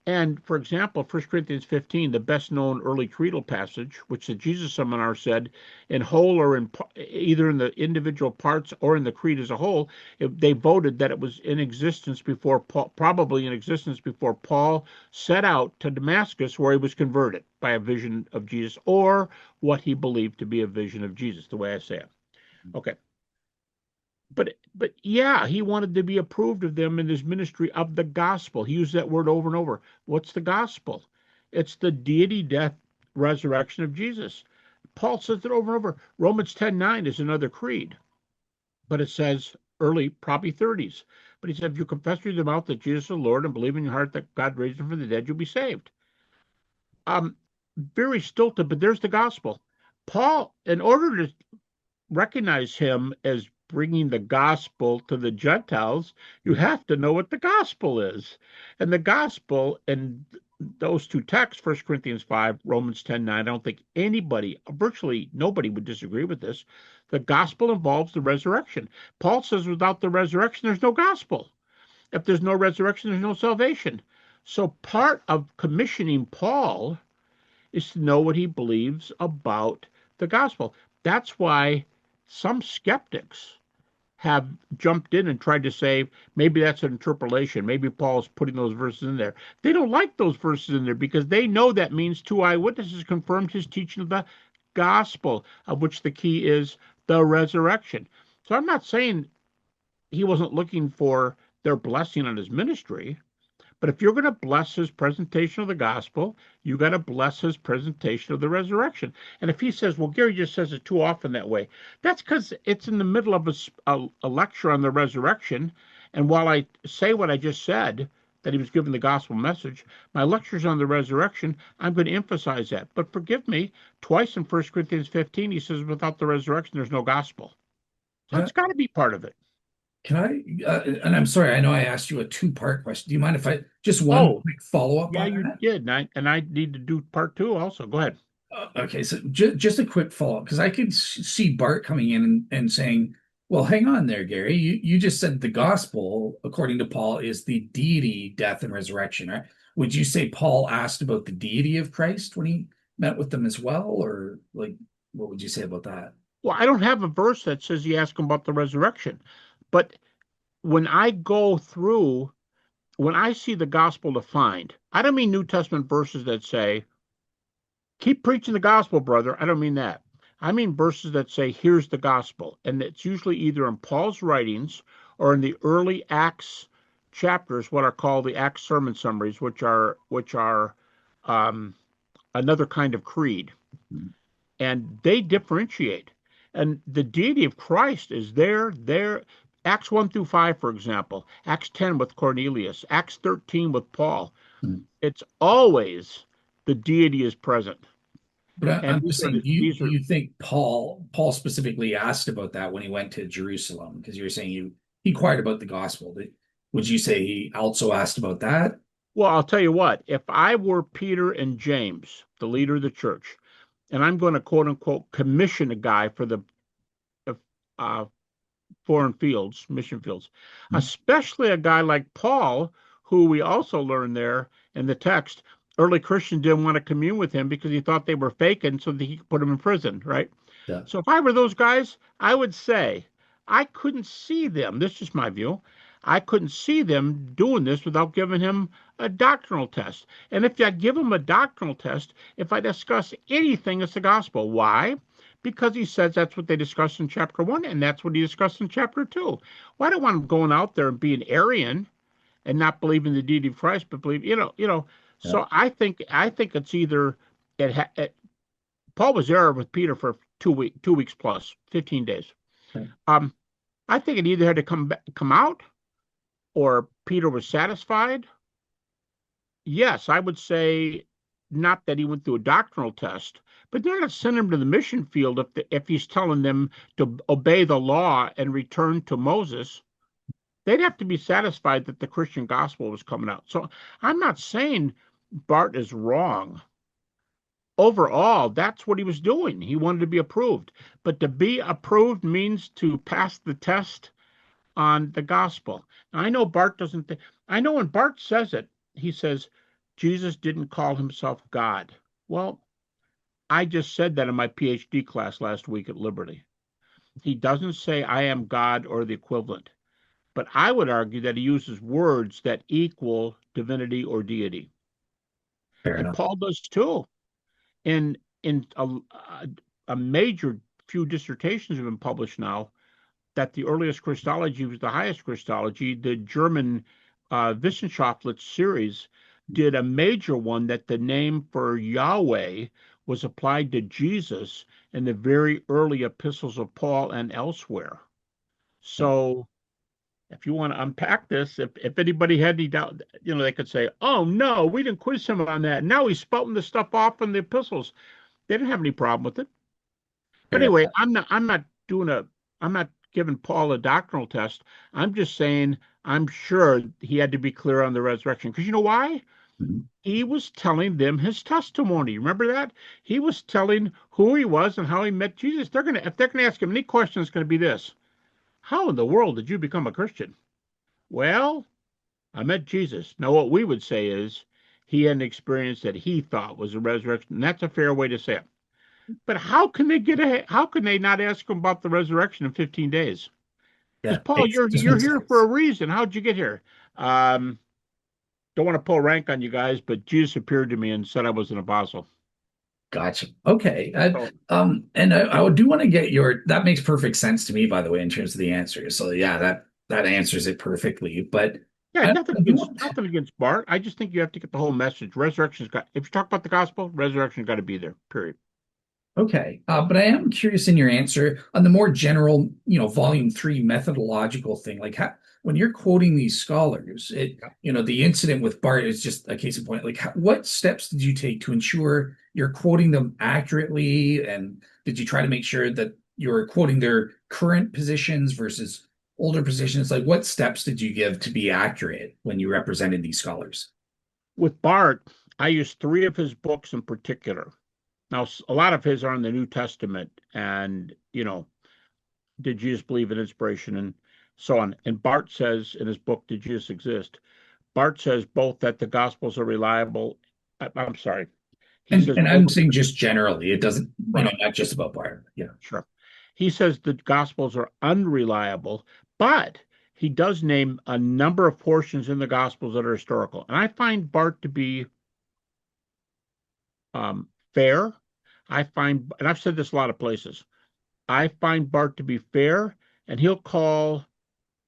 And for example, 1 Corinthians 15, the best known early creedal passage, which the Jesus Seminar said in whole or in either in the individual parts or in the creed as a whole, they voted that it was in existence before Paul, probably in existence before Paul set out to Damascus, where he was converted by a vision of Jesus or what he believed to be a vision of Jesus, the way I say it. Okay. But yeah, he wanted to be approved of them in his ministry of the gospel. He used that word over and over. What's the gospel? It's the deity, death, resurrection of Jesus. Paul says it over and over. Romans 10:9 is another creed, but it says early, probably 30s. But he said, if you confess with your mouth that Jesus is the Lord and believe in your heart that God raised him from the dead, you'll be saved. Very stilted, but there's the gospel. Paul, in order to recognize him as bringing the gospel to the Gentiles, you have to know what the gospel is. And the gospel in those two texts, 1 Corinthians 5, Romans 10:9, I don't think anybody, virtually nobody would disagree with this. The gospel involves the resurrection. Paul says without the resurrection, there's no gospel. If there's no resurrection, there's no salvation. So part of commissioning Paul is to know what he believes about the gospel. That's why some skeptics have jumped in and tried to say maybe that's an interpolation. Maybe Paul's putting those verses in there. They don't like those verses in there because they know that means two eyewitnesses confirmed his teaching of the gospel, of which the key is the resurrection. So I'm not saying he wasn't looking for their blessing on his ministry. But if you're going to bless his presentation of the gospel, you got to bless his presentation of the resurrection. And if he says, well, Gary just says it too often that way, that's because it's in the middle of a lecture on the resurrection. And while I say what I just said, that he was giving the gospel message, my lectures on the resurrection, I'm going to emphasize that. But forgive me, twice in 1 Corinthians 15, he says, without the resurrection, there's no gospel. So it's got to be part of it. Can and I'm sorry, I know I asked you a two-part question. Do you mind if I just one Oh, quick follow-up yeah, on you that? did. And I need to do part two also. Go ahead. Okay, so just a quick follow-up because I could see Bart coming in and saying, "Well, hang on there, Gary. You just said the gospel, according to Paul, is the deity, death, and resurrection, right? Would you say Paul asked about the deity of Christ when he met with them as well, or like what would you say about that?" Well, I don't have a verse that says he asked him about the resurrection. But when I go through, when I see the gospel defined, I don't mean New Testament verses that say, keep preaching the gospel, brother. I don't mean that. I mean verses that say, here's the gospel. And it's usually either in Paul's writings or in the early Acts chapters, what are called the Acts sermon summaries, which are another kind of creed. And they differentiate. And the deity of Christ is there. Acts 1 through 5, for example, Acts 10 with Cornelius, Acts 13 with Paul. Hmm. It's always the deity is present. But And I'm just saying, these do are you think Paul specifically asked about that when he went to Jerusalem? Because you were saying he inquired about the gospel. Would you say he also asked about that? well, I'll tell you what, if I were Peter and James, the leader of the church, and I'm going to quote unquote commission a guy for the uh, foreign fields, mission fields, Mhm. especially a guy like Paul, who we also learn there in the text. Early Christians didn't want to commune with him because he thought they were faking so that he could put them in prison, right? Yeah. So if I were those guys, I would say I couldn't see them. This is my view. I couldn't see them doing this without giving him a doctrinal test. And if I give him a doctrinal test, if I discuss anything, it's the gospel. Why? Because he says that's what they discussed in chapter one, and that's what he discussed in chapter two. Well, I don't want him going out there and being Arian and not believing the deity of Christ, but believe, Yeah. So I think it's either it, Paul was there with Peter for 2 weeks plus 15 days. Yeah. Um, I think it either had to come out or Peter was satisfied. Yes, I would say not that he went through a doctrinal test, but they're not sending him to the mission field if he's telling them to obey the law and return to Moses. They'd have to be satisfied that the Christian gospel was coming out. So I'm not saying Bart is wrong. Overall, that's what he was doing. He wanted to be approved. But to be approved means to pass the test on the gospel. Now, I know Bart doesn't think, I know when Bart says it, he says, Jesus didn't call himself God. Well, I just said that in my PhD class last week at Liberty. He doesn't say I am God or the equivalent, but I would argue that he uses words that equal divinity or deity. Fair And enough. Paul does too. In a major few dissertations have been published now that the earliest Christology was the highest Christology. The German Wissenschaftlich series did a major one that the name for Yahweh was applied to Jesus in the very early epistles of Paul and elsewhere. Yeah. So if you want to unpack this, if anybody had any doubt, they could say, oh no, we didn't quiz him on that. Now he's spouting the stuff off in the epistles. They didn't have any problem with it. But Fair anyway, enough. I'm not giving Paul a doctrinal test. I'm just saying I'm sure he had to be clear on the resurrection. Because you know why? Mhm. He was telling them his testimony. Remember that? He was telling who he was and how he met Jesus. If they're gonna ask him any question, it's gonna be this. How in the world did you become a Christian? Well, I met Jesus. Now what we would say is he had an experience that he thought was a resurrection. And that's a fair way to say it. But how can they not ask him about the resurrection in 15 days? Because Yeah. Paul, Makes you're just you're makes here for a sense. reason. How'd you get here? Um, don't want to pull rank on you guys, but Jesus appeared to me and said I was an apostle. Gotcha. Okay. So And I do want to get your, that makes perfect sense to me, by the way, in terms of the answer. So yeah, that answers it perfectly. But yeah, nothing I do against want, nothing against Bart. I just think you have to get the whole message. Resurrection's got if you talk about the gospel, resurrection's got to be there. Period. okay. But I am curious in your answer on the more general, volume three methodological thing. Like when you're quoting these scholars, Yeah. the incident with Bart is just a case in point. Like what steps did you take to ensure you're quoting them accurately? And did you try to make sure that you're quoting their current positions versus older positions? Like what steps did you give to be accurate when you represented these scholars? With Bart, I used three of his books in particular. Now, a lot of his are in the New Testament, and did Jesus believe in inspiration and so on. And Bart says in his book, Did Jesus Exist? Bart says both that the Gospels are reliable. I'm sorry. He And says and both, I'm saying just generally, it doesn't, right, not just about Bart. Yeah. sure. He says the Gospels are unreliable, but he does name a number of portions in the Gospels that are historical. And I find Bart to be fair. And I've said this a lot of places, I find Bart to be fair, and he'll call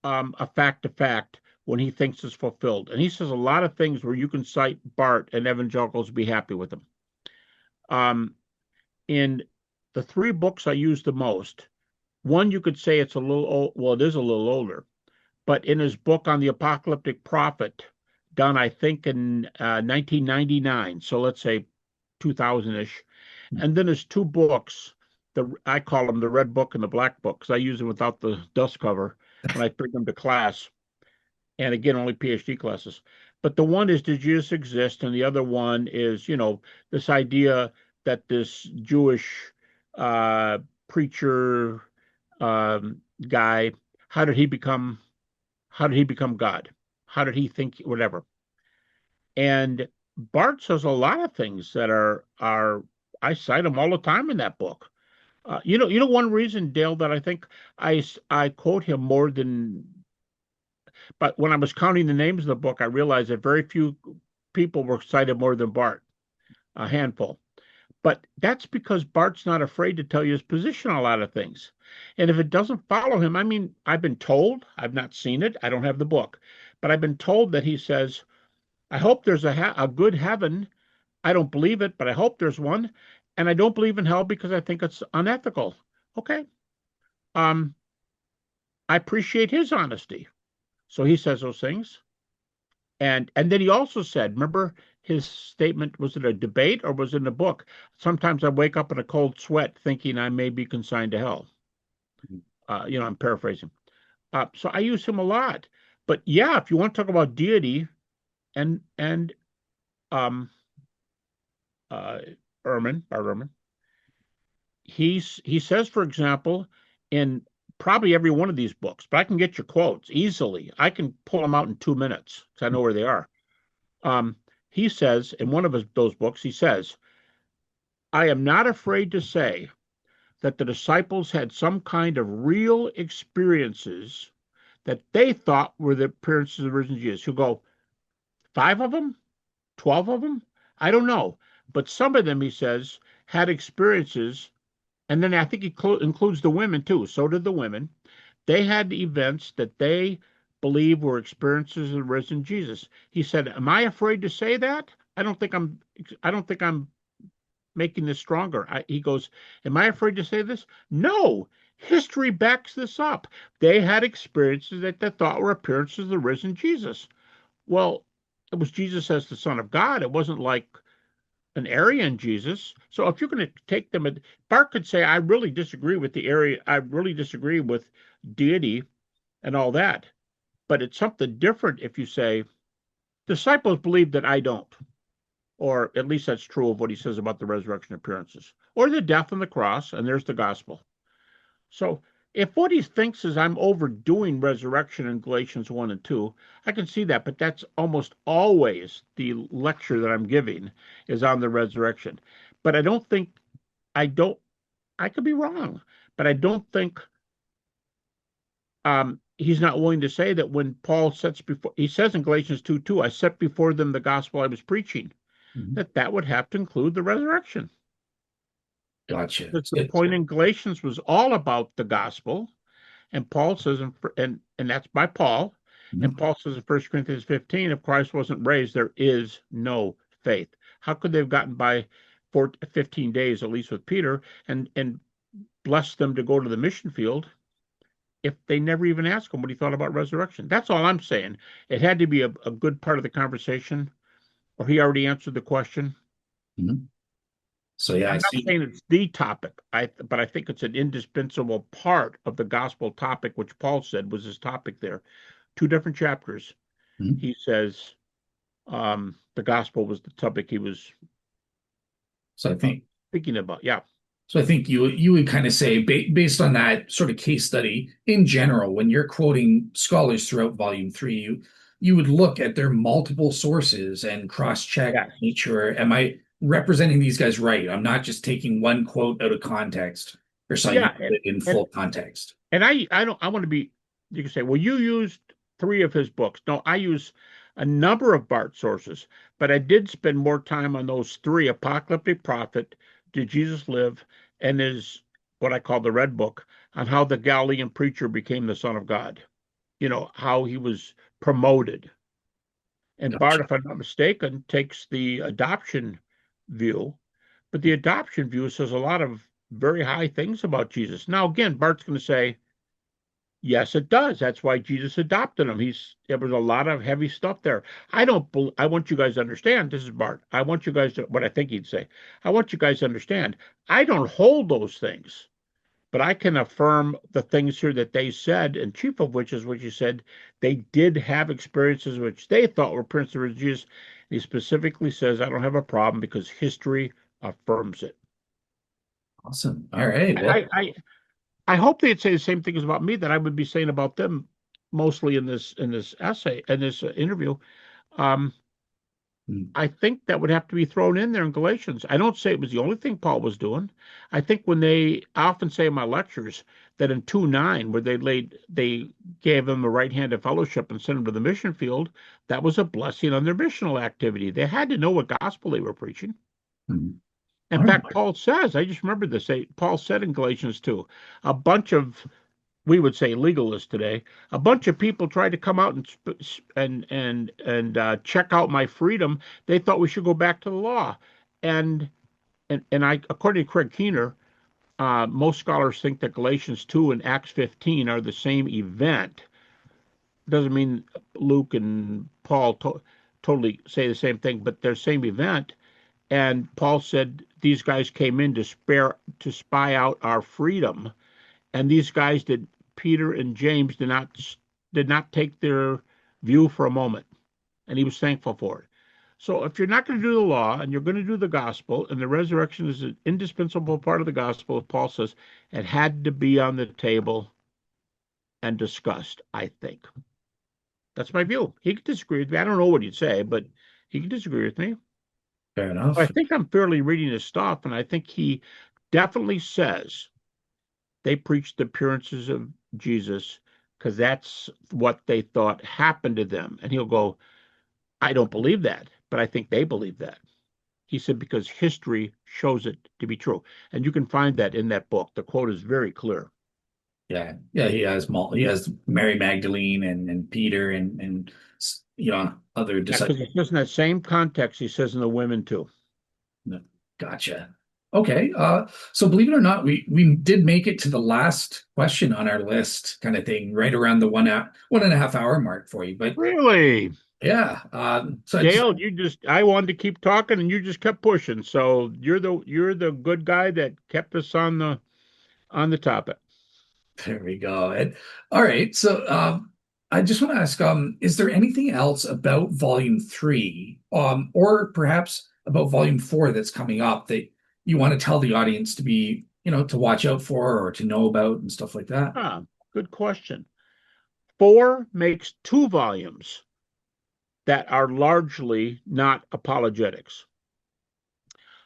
a fact a fact when he thinks it's fulfilled. And he says a lot of things where you can cite Bart and evangelicals be happy with him. Um, in the three books I use the most, one you could say it's a little old, well, it is a little older, but in his book on the apocalyptic prophet, done I think in 1999, so let's say 2000-ish, and then his two books. I call them the red book and the black book because I use them without the dust cover when I bring them to class. And again, only PhD classes. But the one is, did Jesus exist? And the other one is, this idea that this Jewish uh, preacher guy How did he become how did he become God? How did he think whatever? And Bart says a lot of things that are I cite him all the time in that book. One reason, Dale, that I think I quote him more than, but when I was counting the names of the book, I realized that very few people were cited more than Bart, a handful. But that's because Bart's not afraid to tell you his position on a lot of things. And if it doesn't follow him, I mean, I've been told, I've not seen it, I don't have the book, but I've been told that he says, I hope there's a good heaven. I don't believe it, but I hope there's one. And I don't believe in hell because I think it's unethical. Okay. Um, I appreciate his honesty. So he says those things. And then he also said, remember his statement, was it a debate or was it in a book? Sometimes I wake up in a cold sweat thinking I may be consigned to hell. I'm paraphrasing. So I use him a lot. But yeah, if you want to talk about deity and um uh Bart Ehrman, he says, for example, in probably every one of these books, but I can get your quotes easily. I can pull them out in 2 minutes because I know where they are. Um, he says in one of those books, he says, I am not afraid to say that the disciples had some kind of real experiences that they thought were the appearances of the risen Jesus. He'll go, 5 of them, 12 of them, I don't know. But some of them, he says, had experiences. And then I think he includes the women too. So did the women. They had events that they believe were experiences of the risen Jesus. He said, "Am I afraid to say that? I don't think I'm. I don't think I'm making this stronger." He goes, "Am I afraid to say this? No. History backs this up. They had experiences that they thought were appearances of the risen Jesus. Well, it was Jesus as the Son of God. It wasn't like an Arian Jesus. So if you're going to take them, Bart could say, I really disagree with the area. I really disagree with deity and all that. But it's something different if you say, disciples believe that I don't. Or at least that's true of what he says about the resurrection appearances. Or the death on the cross, and there's the gospel. So if what he thinks is I'm overdoing resurrection in Galatians 1 and 2, I can see that, but that's almost always the lecture that I'm giving is on the resurrection. But I don't, I could be wrong, but I don't think he's not willing to say that when Paul sets before, he says in Galatians 2:2, I set before them the gospel I was preaching, Mhm. that would have to include the resurrection. Gotcha. Because the point in Galatians was all about the gospel. And Paul says, and that's by Paul. And Mhm. Paul says in 1 Corinthians 15, if Christ wasn't raised, there is no faith. How could they have gotten by 15 days, at least with Peter, and blessed them to go to the mission field if they never even asked him what he thought about resurrection? That's all I'm saying. It had to be a good part of the conversation, or he already answered the question. Mhm. So yeah, I I'm not see. saying it's the topic, but I think it's an indispensable part of the gospel topic, which Paul said was his topic there. 2 different chapters. Mhm. He says the gospel was the topic he was So I think thinking about. Yeah, So I think you would kind of say, based on that sort of case study in general, when you're quoting scholars throughout Volume 3, you would look at their multiple sources and cross-check, yes, make sure, am I representing these guys right? I'm not just taking one quote out of context or citing yeah, it in and full context. and I don't I want to be. You can say, well, you used 3 of his books. No, I use a number of Bart sources, but I did spend more time on those three: Apocalyptic Prophet, Did Jesus Live, and his what I call the Red Book on how the Galilean preacher became the Son of God. How he was promoted. And Bart, Gotcha. if I'm not mistaken, takes the adoption view, but the adoption view says a lot of very high things about Jesus. Now, again, Bart's going to say, yes, it does. That's why Jesus adopted him. There was a lot of heavy stuff there. I want you guys to understand. This is Bart. I want you guys to, what I think he'd say. I want you guys to understand. I don't hold those things. But I can affirm the things here that they said, and chief of which is what you said. They did have experiences which they thought were Prince of Jesus. He specifically says, I don't have a problem because history affirms it. Awesome. All right. Well, I I hope they'd say the same things about me that I would be saying about them mostly in this essay in this interview. Um, Mm, I think that would have to be thrown in there in Galatians. I don't say it was the only thing Paul was doing. I think when I often say in my lectures that in 2:9, where they gave them the right hand of fellowship and sent them to the mission field, that was a blessing on their missional activity. They had to know what gospel they were preaching. mm. In All right. fact, Paul says, I just remember this, Paul said in Galatians 2, a bunch of, we would say legalists today, a bunch of people tried to come out and check out my freedom. They thought we should go back to the law. And and I, according to Craig Keener, most scholars think that Galatians 2 and Acts 15 are the same event. Doesn't mean Luke and Paul totally say the same thing, but they're the same event. And Paul said these guys came in to spy out our freedom, and these guys did. Peter and James did not take their view for a moment, and he was thankful for it. So if you're not going to do the law and you're going to do the gospel, and the resurrection is an indispensable part of the gospel, as Paul says, it had to be on the table and discussed, I think. That's my view. He could disagree with me. I don't know what he'd say, but he could disagree with me. Fair I enough. think I'm fairly reading his stuff, and I think he definitely says they preached the appearances of Jesus because that's what they thought happened to them. And he'll go, I don't believe that, but I think they believe that. He said, because history shows it to be true. And you can find that in that book. The quote is very clear. Yeah, yeah. He has Mary Magdalene and Peter and other Yeah, because disciples. it says in that same context, he says in the women too. No, gotcha. Okay. So believe it or not, we did make it to the last question on our list, kind of thing, right around the 1.5 hour mark for you. But Really? yeah, so I just Dale, I wanted to keep talking and you just kept pushing. So you're the good guy that kept us on the topic. there we go. And all right, so I just want to ask, is there anything else about volume three, or perhaps about volume four that's coming up that you want to tell the audience to be, to watch out for or to know about and stuff like that? Ah, good question. Four makes two volumes that are largely not apologetics.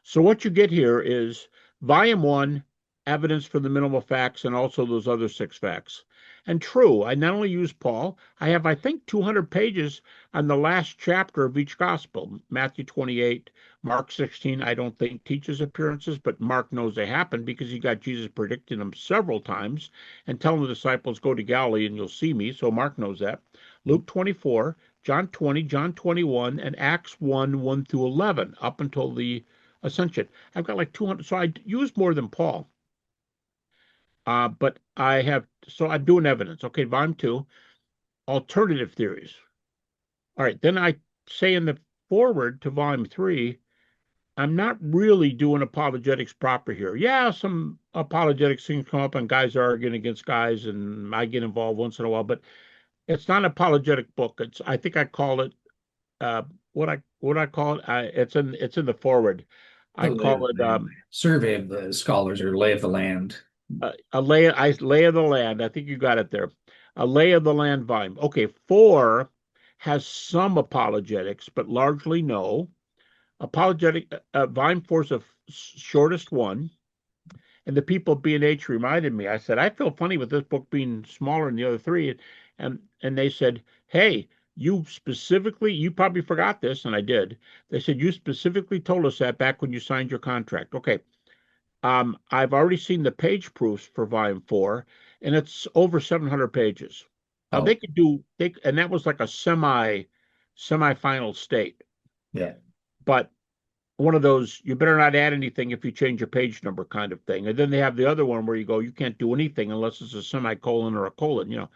So what you get here is volume one, evidence for the minimal facts, and also those other six facts. And true, I not only use Paul, I have, I think, 200 pages on the last chapter of each gospel. Matthew 28, Mark 16, I don't think teaches appearances, but Mark knows they happen because he got Jesus predicting them several times and telling the disciples, go to Galilee and you'll see me. So Mark knows that. Luke 24, John 20, John 21, and Acts 1, 1 through 11, up until the ascension. I've got like 200, so I use more than Paul. But so I'm doing evidence. Okay, volume two, alternative theories. All right, then I say in the forward to volume three, I'm not really doing apologetics proper here. Yeah, some apologetics things come up and guys are arguing against guys, and I get involved once in a while, but it's not an apologetic book. I think I call it uh, what I call it. It's in the forward. The I lay of call it the land, survey of the scholars or lay of the land. lay of the land. I think you got it there. A lay of the land volume. Okay, four has some apologetics, but largely no. Apologetic volume four is the shortest one. And the people at B&H reminded me. I said, I feel funny with this book being smaller than the other three, and they said, hey, you probably forgot this, and I did. They said you specifically told us that back when you signed your contract. Okay, I've already seen the page proofs for volume four, and it's over 700 pages. Now Oh, and that was like a semi-final state. yeah. But one of those, you better not add anything if you change your page number kind of thing. And then they have the other one where you go, you can't do anything unless it's a semicolon or a colon.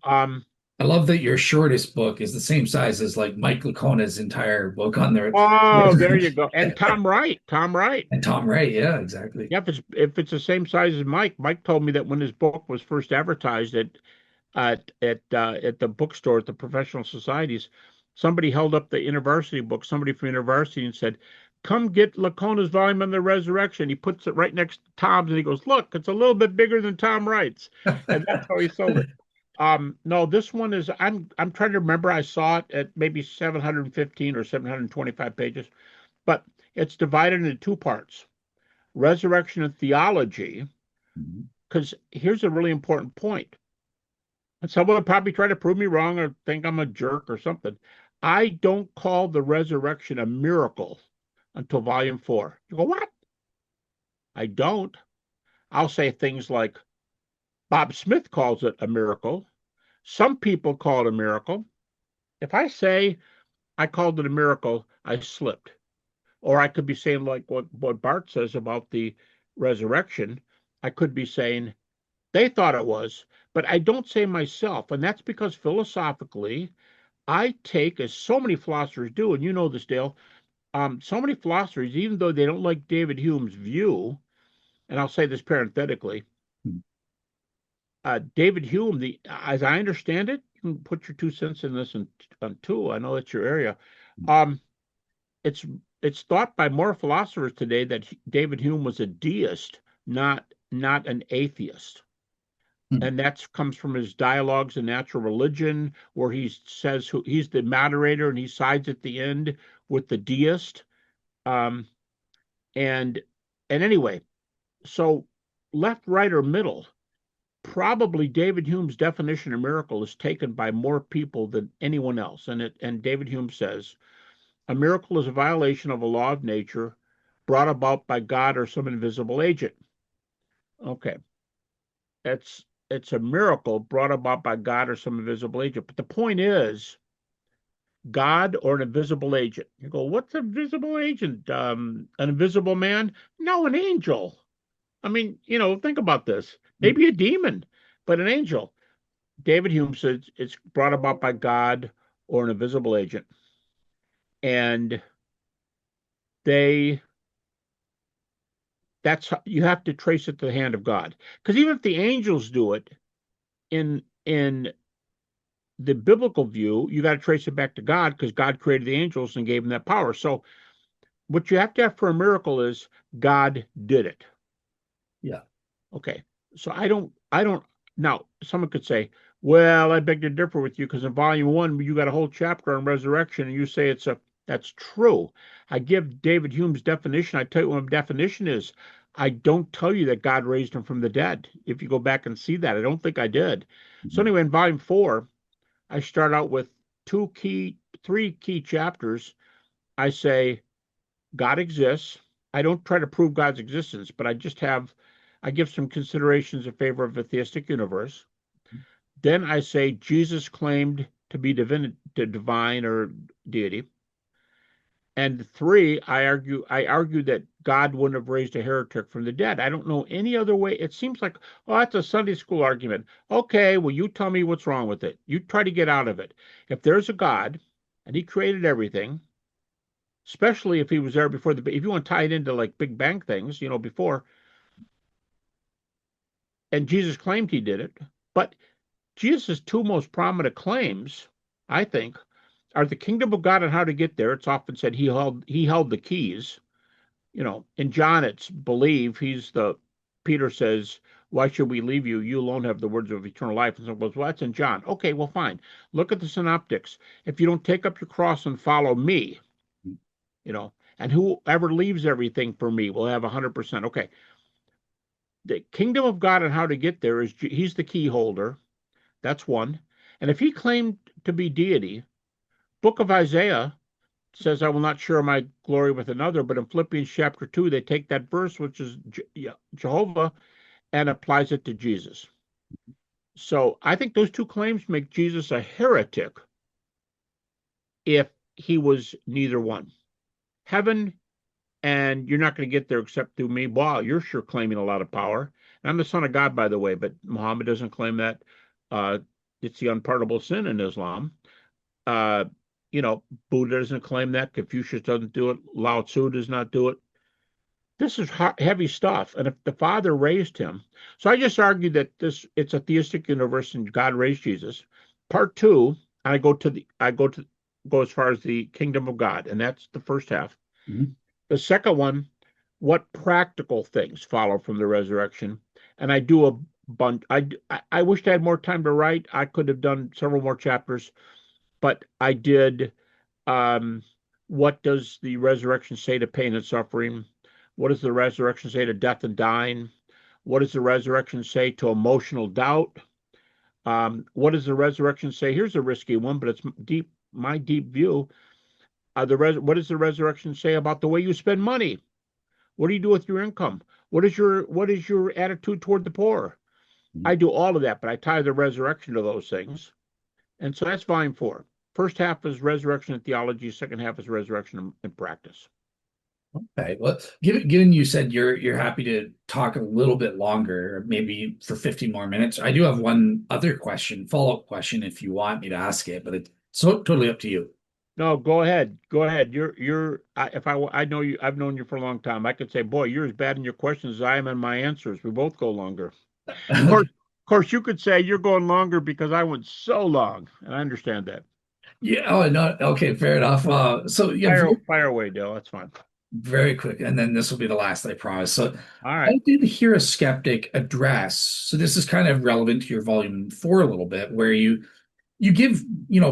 Um, I love that your shortest book is the same size as like Mike Lacona's entire book on there. oh, there you go. And Tom Wright. And Tom Wright, yeah, exactly. Yeah, if it's the same size as Mike told me that when his book was first advertised at the bookstore at the professional societies, somebody held up the university book, somebody from university, and said, come get Lacona's volume on the resurrection. He puts it right next to Tom's and he goes, look, it's a little bit bigger than Tom writes. And that's how he sold it. No, this one is I'm trying to remember. I saw it at maybe 715 or 725 pages, but it's divided into two parts: resurrection and theology. Mhm. Because here's a really important point. And someone will probably try to prove me wrong or think I'm a jerk or something. I don't call the resurrection a miracle until volume 4. You go, what? I don't. I'll say things like Bob Smith calls it a miracle. Some people call it a miracle. If I say I called it a miracle, I slipped. Or I could be saying like what Bart says about the resurrection. I could be saying they thought it was, but I don't say myself. And that's because philosophically, I take, as so many philosophers do, and you know this, Dale, so many philosophers, even though they don't like David Hume's view, and I'll say this parenthetically, David Hume, as I understand it, you can put your 2 cents in this and on two. I know that's your area. Um, it's it's thought by more philosophers today that David Hume was a deist, not an atheist. Mhm. And that comes from his dialogues in natural religion, where he says he's the moderator and he sides at the end with the deist. Um, and and anyway, so left, right, or middle, probably David Hume's definition of miracle is taken by more people than anyone else. And David Hume says a miracle is a violation of a law of nature brought about by God or some invisible agent. Okay, it's a miracle brought about by God or some invisible agent. But the point is, God or an invisible agent. You go, what's an invisible agent? An invisible man? No, an angel. I mean, think about this. Maybe a demon, but an angel. David Hume says it's brought about by God or an invisible agent. And they that's you have to trace it to the hand of God. Because even if the angels do it in the biblical view, you got to trace it back to God because God created the angels and gave them that power. So what you have to have for a miracle is God did it. Yeah. Okay. So I don't now someone could say, well, I beg to differ with you because in volume 1 you got a whole chapter on resurrection and you say that's true. I give David Hume's definition. I tell you what my definition is. I don't tell you that God raised him from the dead. If you go back and see that, I don't think I did. So Mhm. anyway, in volume 4, I start out with three key chapters. I say God exists. I don't try to prove God's existence, but I give some considerations in favor of a theistic universe. Then I say Jesus claimed to be divine or deity. And 3, I argue that God wouldn't have raised a heretic from the dead. I don't know any other way. It seems like, oh, that's a Sunday school argument. Okay, well, you tell me what's wrong with it. You try to get out of it. If there's a God and he created everything, especially if he was there before if you want to tie it into like Big Bang things, before, and Jesus claimed he did it, but Jesus' two most prominent claims, I think, are the kingdom of God and how to get there. It's often said he held the keys. In John, it's believe. Peter says, why should we leave you? You alone have the words of eternal life. And someone goes, well, that's in John. Okay, well, fine. Look at the synoptics. If you don't take up your cross and follow me, and whoever leaves everything for me will have 100%. Okay. The kingdom of God and how to get there is he's the key holder. That's one. And if he claimed to be deity, book of Isaiah says, I will not share my glory with another. But in Philippians chapter 2, they take that verse, which is Jehovah, and applies it to Jesus. So I think those two claims make Jesus a heretic if he was neither one. Heaven, and you're not going to get there except through me. Wow, you're sure claiming a lot of power. And I'm the son of God, by the way, but Muhammad doesn't claim that. Uh, it's the unpardonable sin in Islam. Uh, Buddha doesn't claim that. Confucius doesn't do it. Lao Tzu does not do it. This is heavy stuff. And if the Father raised him, so I just argued that it's a theistic universe and God raised Jesus. Part 2, I go as far as the kingdom of God, and that's the first half. Mhm. The second one, what practical things follow from the resurrection? And I do a bunch. I wished I had more time to write. I could have done several more chapters, but I did. Um, what does the resurrection say to pain and suffering? What does the resurrection say to death and dying? What does the resurrection say to emotional doubt? What does the resurrection say? Here's a risky one, but it's deep. My deep view. What does the resurrection say about the way you spend money? What do you do with your income? What is your attitude toward the poor? I do all of that, but I tie the resurrection to those things. And so that's volume four. First half is resurrection and theology, second half is resurrection and practice. Okay. Well, given you said you're happy to talk a little bit longer, maybe for 15 more minutes, I do have one other question, follow-up question, if you want me to ask it, but it's so totally up to you. No, go ahead. Go ahead. If I know you, I've known you for a long time. I could say, boy, you're as bad in your questions as I am in my answers. We both go longer. Of course, you could say you're going longer because I went so long, and I understand that. Yeah. Oh, no. Okay. Fair enough. So yeah, Fire away, Dale. That's fine. very quick, and then this will be the last, I promise. So All I right. did hear a skeptic address. So this is kind of relevant to your volume four a little bit, where you give,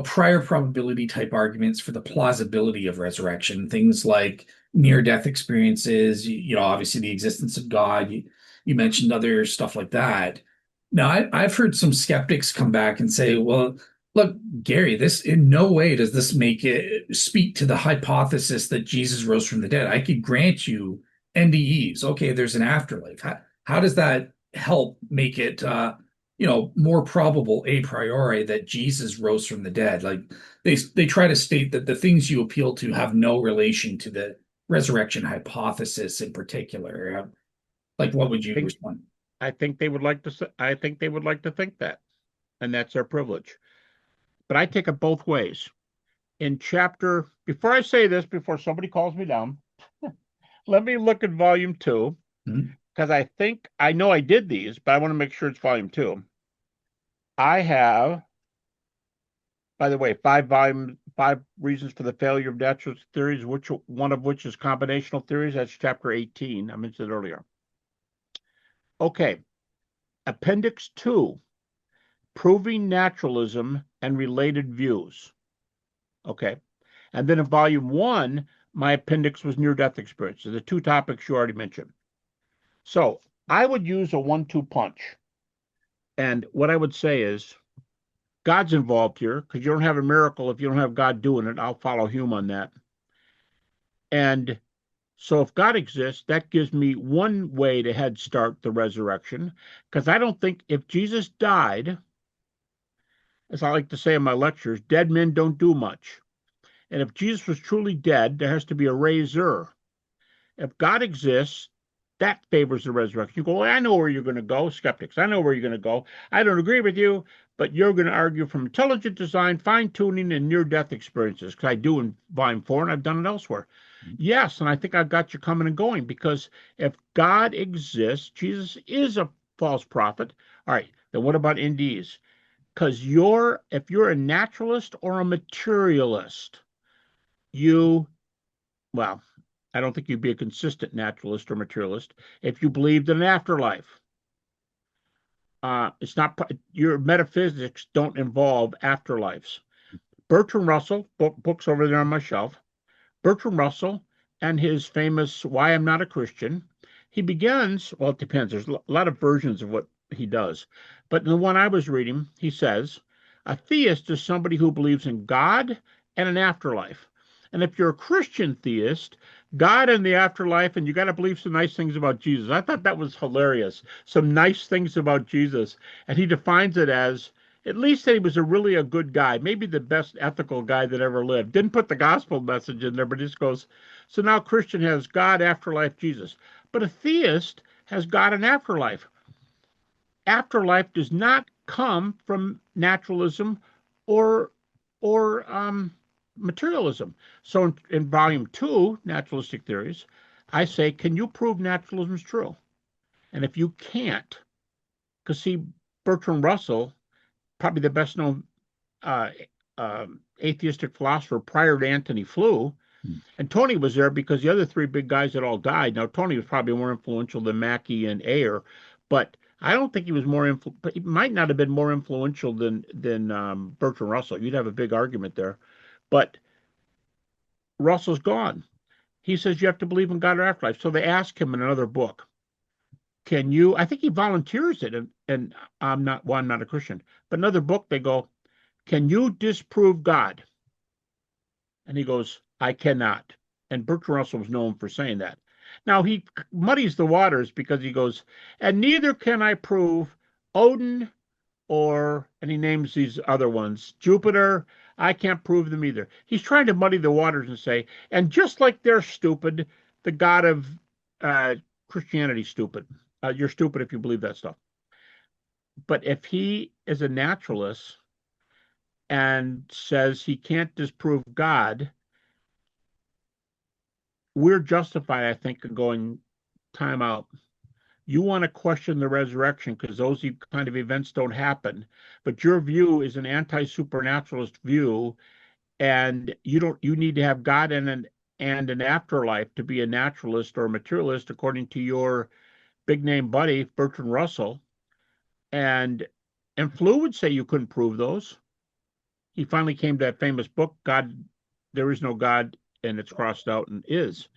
prior probability type arguments for the plausibility of resurrection, things like near death experiences, obviously the existence of God. You mentioned other stuff like that. Now, I've heard some skeptics come back and say, well, look, Gary, this in no way does this make it speak to the hypothesis that Jesus rose from the dead. I could grant you NDEs. Okay, there's an afterlife. How does that help make it more probable a priori that Jesus rose from the dead? Like they try to state that the things you appeal to have no relation to the resurrection hypothesis in particular. Like, what would you think respond? I think they would like to. I think they would like to think that, and that's their privilege. But I take it both ways. In chapter, before I say this, before somebody calls me down, let me look at volume two Hmm? because I know I did these, but I want to make sure it's volume two. I have, by the way, five reasons for the failure of natural theories, which one of which is combinational theories. That's chapter 18. I mentioned it earlier. Okay, Appendix 2, Proving Naturalism and Related Views. Okay. And then in volume 1, my appendix was near-death experiences, the two topics you already mentioned. So I would use a 1-2 punch. And what I would say is God's involved here because you don't have a miracle if you don't have God doing it. I'll follow Hume on that. And so if God exists, that gives me one way to head start the resurrection because I don't think if Jesus died, as I like to say in my lectures, dead men don't do much. And if Jesus was truly dead, there has to be a raiser. If God exists, that favors the resurrection. You go, well, I know where you're going to go, skeptics. I know where you're going to go. I don't agree with you, but you're going to argue from intelligent design, fine tuning, and near death experiences, because I do in volume four and I've done it elsewhere. Yes, and I think I've got you coming and going because if God exists, Jesus is a false prophet. All right, then what about NDs? Because if you're a naturalist or a materialist, you well, I don't think you'd be a consistent naturalist or materialist if you believed in an afterlife. It's not your metaphysics don't involve afterlives. Bertrand Russell, books over there on my shelf. Bertrand Russell and his famous "Why I'm Not a Christian." He begins. Well, it depends. There's a lot of versions of what he does, but in the one I was reading, he says, "A theist is somebody who believes in God and an afterlife." And if you're a Christian theist, God and the afterlife, and you got to believe some nice things about Jesus. I thought that was hilarious. Some nice things about Jesus. And he defines it as at least that he was a good guy, maybe the best ethical guy that ever lived. Didn't put the gospel message in there, but just goes, so now Christian has God, afterlife, Jesus. But a theist has God and afterlife. Afterlife does not come from naturalism or or materialism. So in volume two, naturalistic theories, I say, can you prove naturalism is true? And if you can't, because see, Bertrand Russell, probably the best known uh, atheistic philosopher prior to Antony Flew, And Tony was there because the other three big guys had all died. Now, Tony was probably more influential than Mackey and Ayer, but I don't think he was but he might not have been more influential than Bertrand Russell. You'd have a big argument there. But Russell's gone. He says you have to believe in God or afterlife. So they ask him in another book, can you, I think he volunteers it, and I'm not a Christian, but another book, they go, can you disprove God? And he goes, I cannot. And Bertrand Russell was known for saying that. Now he muddies the waters because he goes, and neither can I prove Odin and he names these other ones, Jupiter. I can't prove them either. He's trying to muddy the waters and say, and just like they're stupid, the God of Christianity's stupid. You're stupid if you believe that stuff. But if he is a naturalist and says he can't disprove God, we're justified, I think, in going time out. You want to question the resurrection because those kind of events don't happen, but your view is an anti-supernaturalist view, and you need to have God and an afterlife to be a naturalist or a materialist, according to your big name buddy Bertrand Russell. And Flew would say you couldn't prove those. He finally came to that famous book, God, There Is No God, and it's crossed out and is.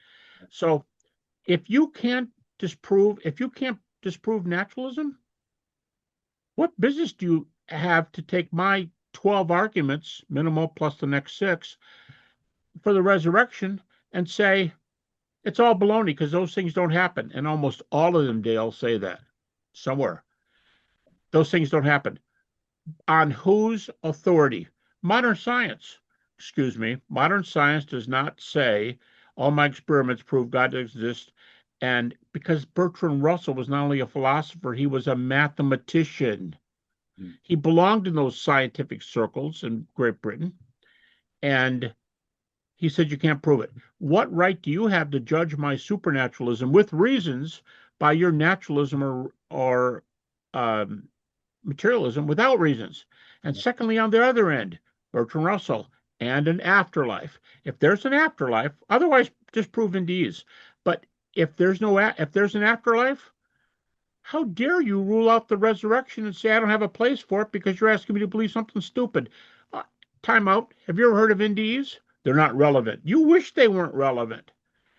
So if you can't disprove naturalism, what business do you have to take my 12 arguments, minimal plus the next 6, for the resurrection and say it's all baloney because those things don't happen? And almost all of them, Dale, say that somewhere. Those things don't happen. On whose authority? Modern science. Excuse me. Modern science does not say all my experiments prove God exists. And because Bertrand Russell was not only a philosopher, he was a mathematician. He belonged in those scientific circles in Great Britain. And he said, you can't prove it. What right do you have to judge my supernaturalism with reasons by your naturalism or materialism without reasons? And secondly, on the other end, Bertrand Russell and an afterlife. If there's an afterlife, otherwise just prove NDEs. But if there's an afterlife, how dare you rule out the resurrection and say I don't have a place for it because you're asking me to believe something stupid? Time out. Have you ever heard of NDEs? They're not relevant. You wish they weren't relevant.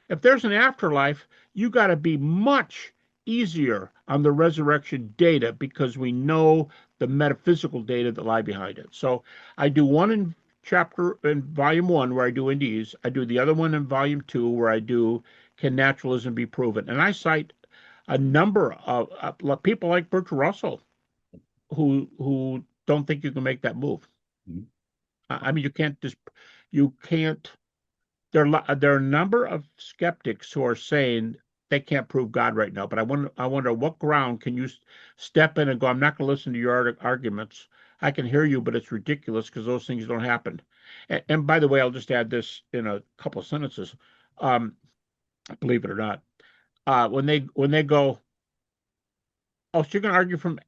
If there's an afterlife, you got to be much easier on the resurrection data because we know the metaphysical data that lie behind it. So I do one in volume 1 where I do NDEs. I do the other one in volume 2 where I do can naturalism be proven. And I cite a number of people like Bertrand Russell who don't think you can make that move. Mm-hmm. I mean, you can't. There are a number of skeptics who are saying they can't prove God right now. But I wonder what ground can you step in and go, I'm not going to listen to your arguments. I can hear you, but it's ridiculous because those things don't happen. And by the way, I'll just add this in a couple of sentences. Believe it or not, when they go, oh, so you're going to argue from.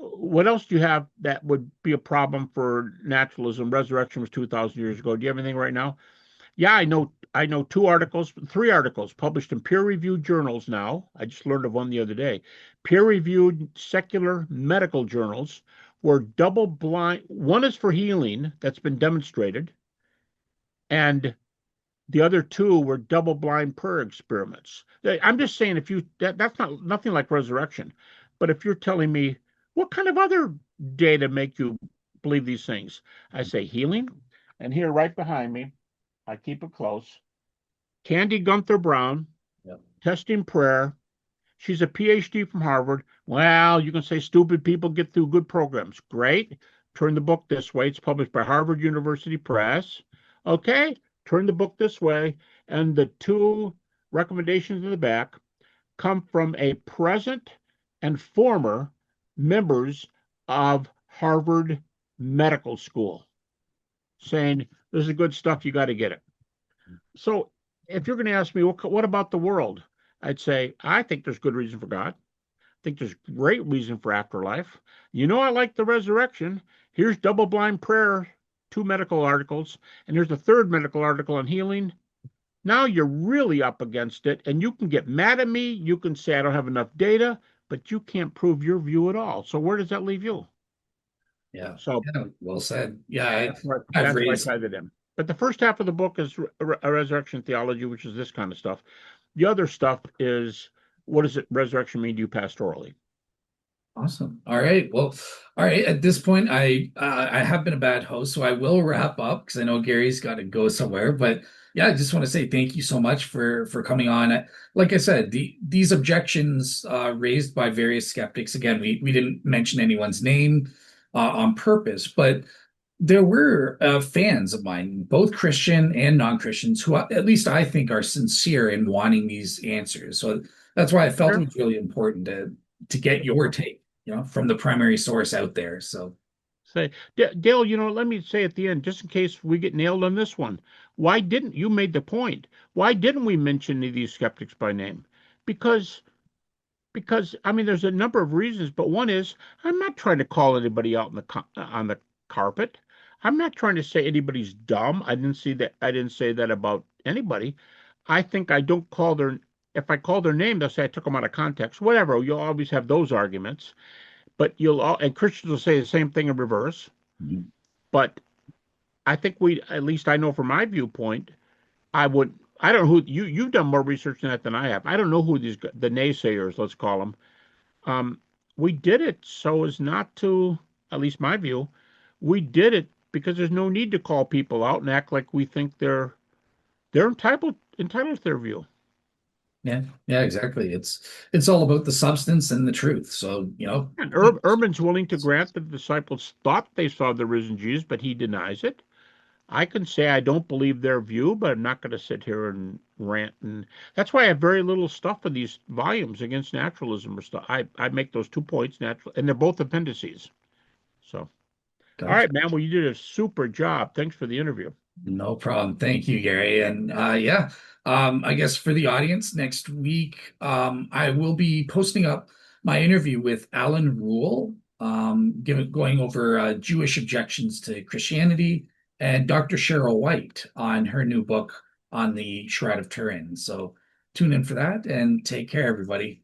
What else do you have that would be a problem for naturalism? Resurrection was 2,000 years ago. Do you have anything right now? Yeah, I know 3 articles published in peer-reviewed journals now. I just learned of one the other day. Peer-reviewed secular medical journals were double-blind. One is for healing that's been demonstrated, and the other 2 were double-blind prayer experiments. I'm just saying, that's not nothing like resurrection, but if you're telling me what kind of other data make you believe these things, I say healing, and here right behind me, I keep it close. Candy Gunther Brown, yep. Testing prayer. She's a PhD from Harvard. Well, you can say stupid people get through good programs. Great. Turn the book this way. It's published by Harvard University Press. Okay. Turn the book this way. And the 2 recommendations in the back come from a present and former members of Harvard Medical School saying, this is good stuff, you got to get it. So if you're going to ask me, what about the world? I'd say, I think there's good reason for God. I think there's great reason for afterlife. I like the resurrection. Here's double-blind prayer, 2 medical articles, and here's a 3rd medical article on healing. Now you're really up against it, and you can get mad at me. You can say I don't have enough data, but you can't prove your view at all. So where does that leave you? Yeah. So Yeah. Well said. Yeah. I've that's why I raised. tied it in. But the first half of the book is resurrection theology, which is this kind of stuff. The other stuff is what does it resurrection mean to you pastorally? Awesome. All right. Well, all right. At this point, I have been a bad host, so I will wrap up because I know Gary's got to go somewhere. But yeah, I just want to say thank you so much for coming on. Like I said, these objections raised by various skeptics. Again, we didn't mention anyone's name on purpose, but there were fans of mine, both Christian and non-Christians, who at least I think are sincere in wanting these answers. So that's why I felt it Sure. was really important to get your take, from the primary source out there. So Say, Dale, let me say at the end, just in case we get nailed on this one, why didn't you made the point? Why didn't we mention any of these skeptics by name? Because I mean, there's a number of reasons, but one is I'm not trying to call anybody out on the carpet. I'm not trying to say anybody's dumb. I didn't see that. I didn't say that about anybody. I think I don't call their. If I call their name, they'll say I took them out of context. Whatever. You'll always have those arguments, but and Christians will say the same thing in reverse. mhm. But I think at least I know from my viewpoint, I would. I don't know who you've done more research on that than I have. I don't know who the naysayers, let's call them. Um, we did it so as not to, at least my view, we did it because there's no need to call people out and act like we think they're entitled to their view. Yeah, yeah, exactly. It's all about the substance and the truth. So, And Urban's willing to grant that the disciples thought they saw the risen Jesus, but he denies it. I can say I don't believe their view, but I'm not going to sit here and rant. And that's why I have very little stuff in these volumes against naturalism or stuff. I make those 2 points natural, and they're both appendices. So, all gotcha. right, man. Well, you did a super job. Thanks for the interview. No problem. Thank you, Gary. And yeah, I guess for the audience next week, I will be posting up my interview with Alan Rule, going over Jewish objections to Christianity, and Dr. Cheryl White on her new book on the Shroud of Turin. So tune in for that and take care, everybody.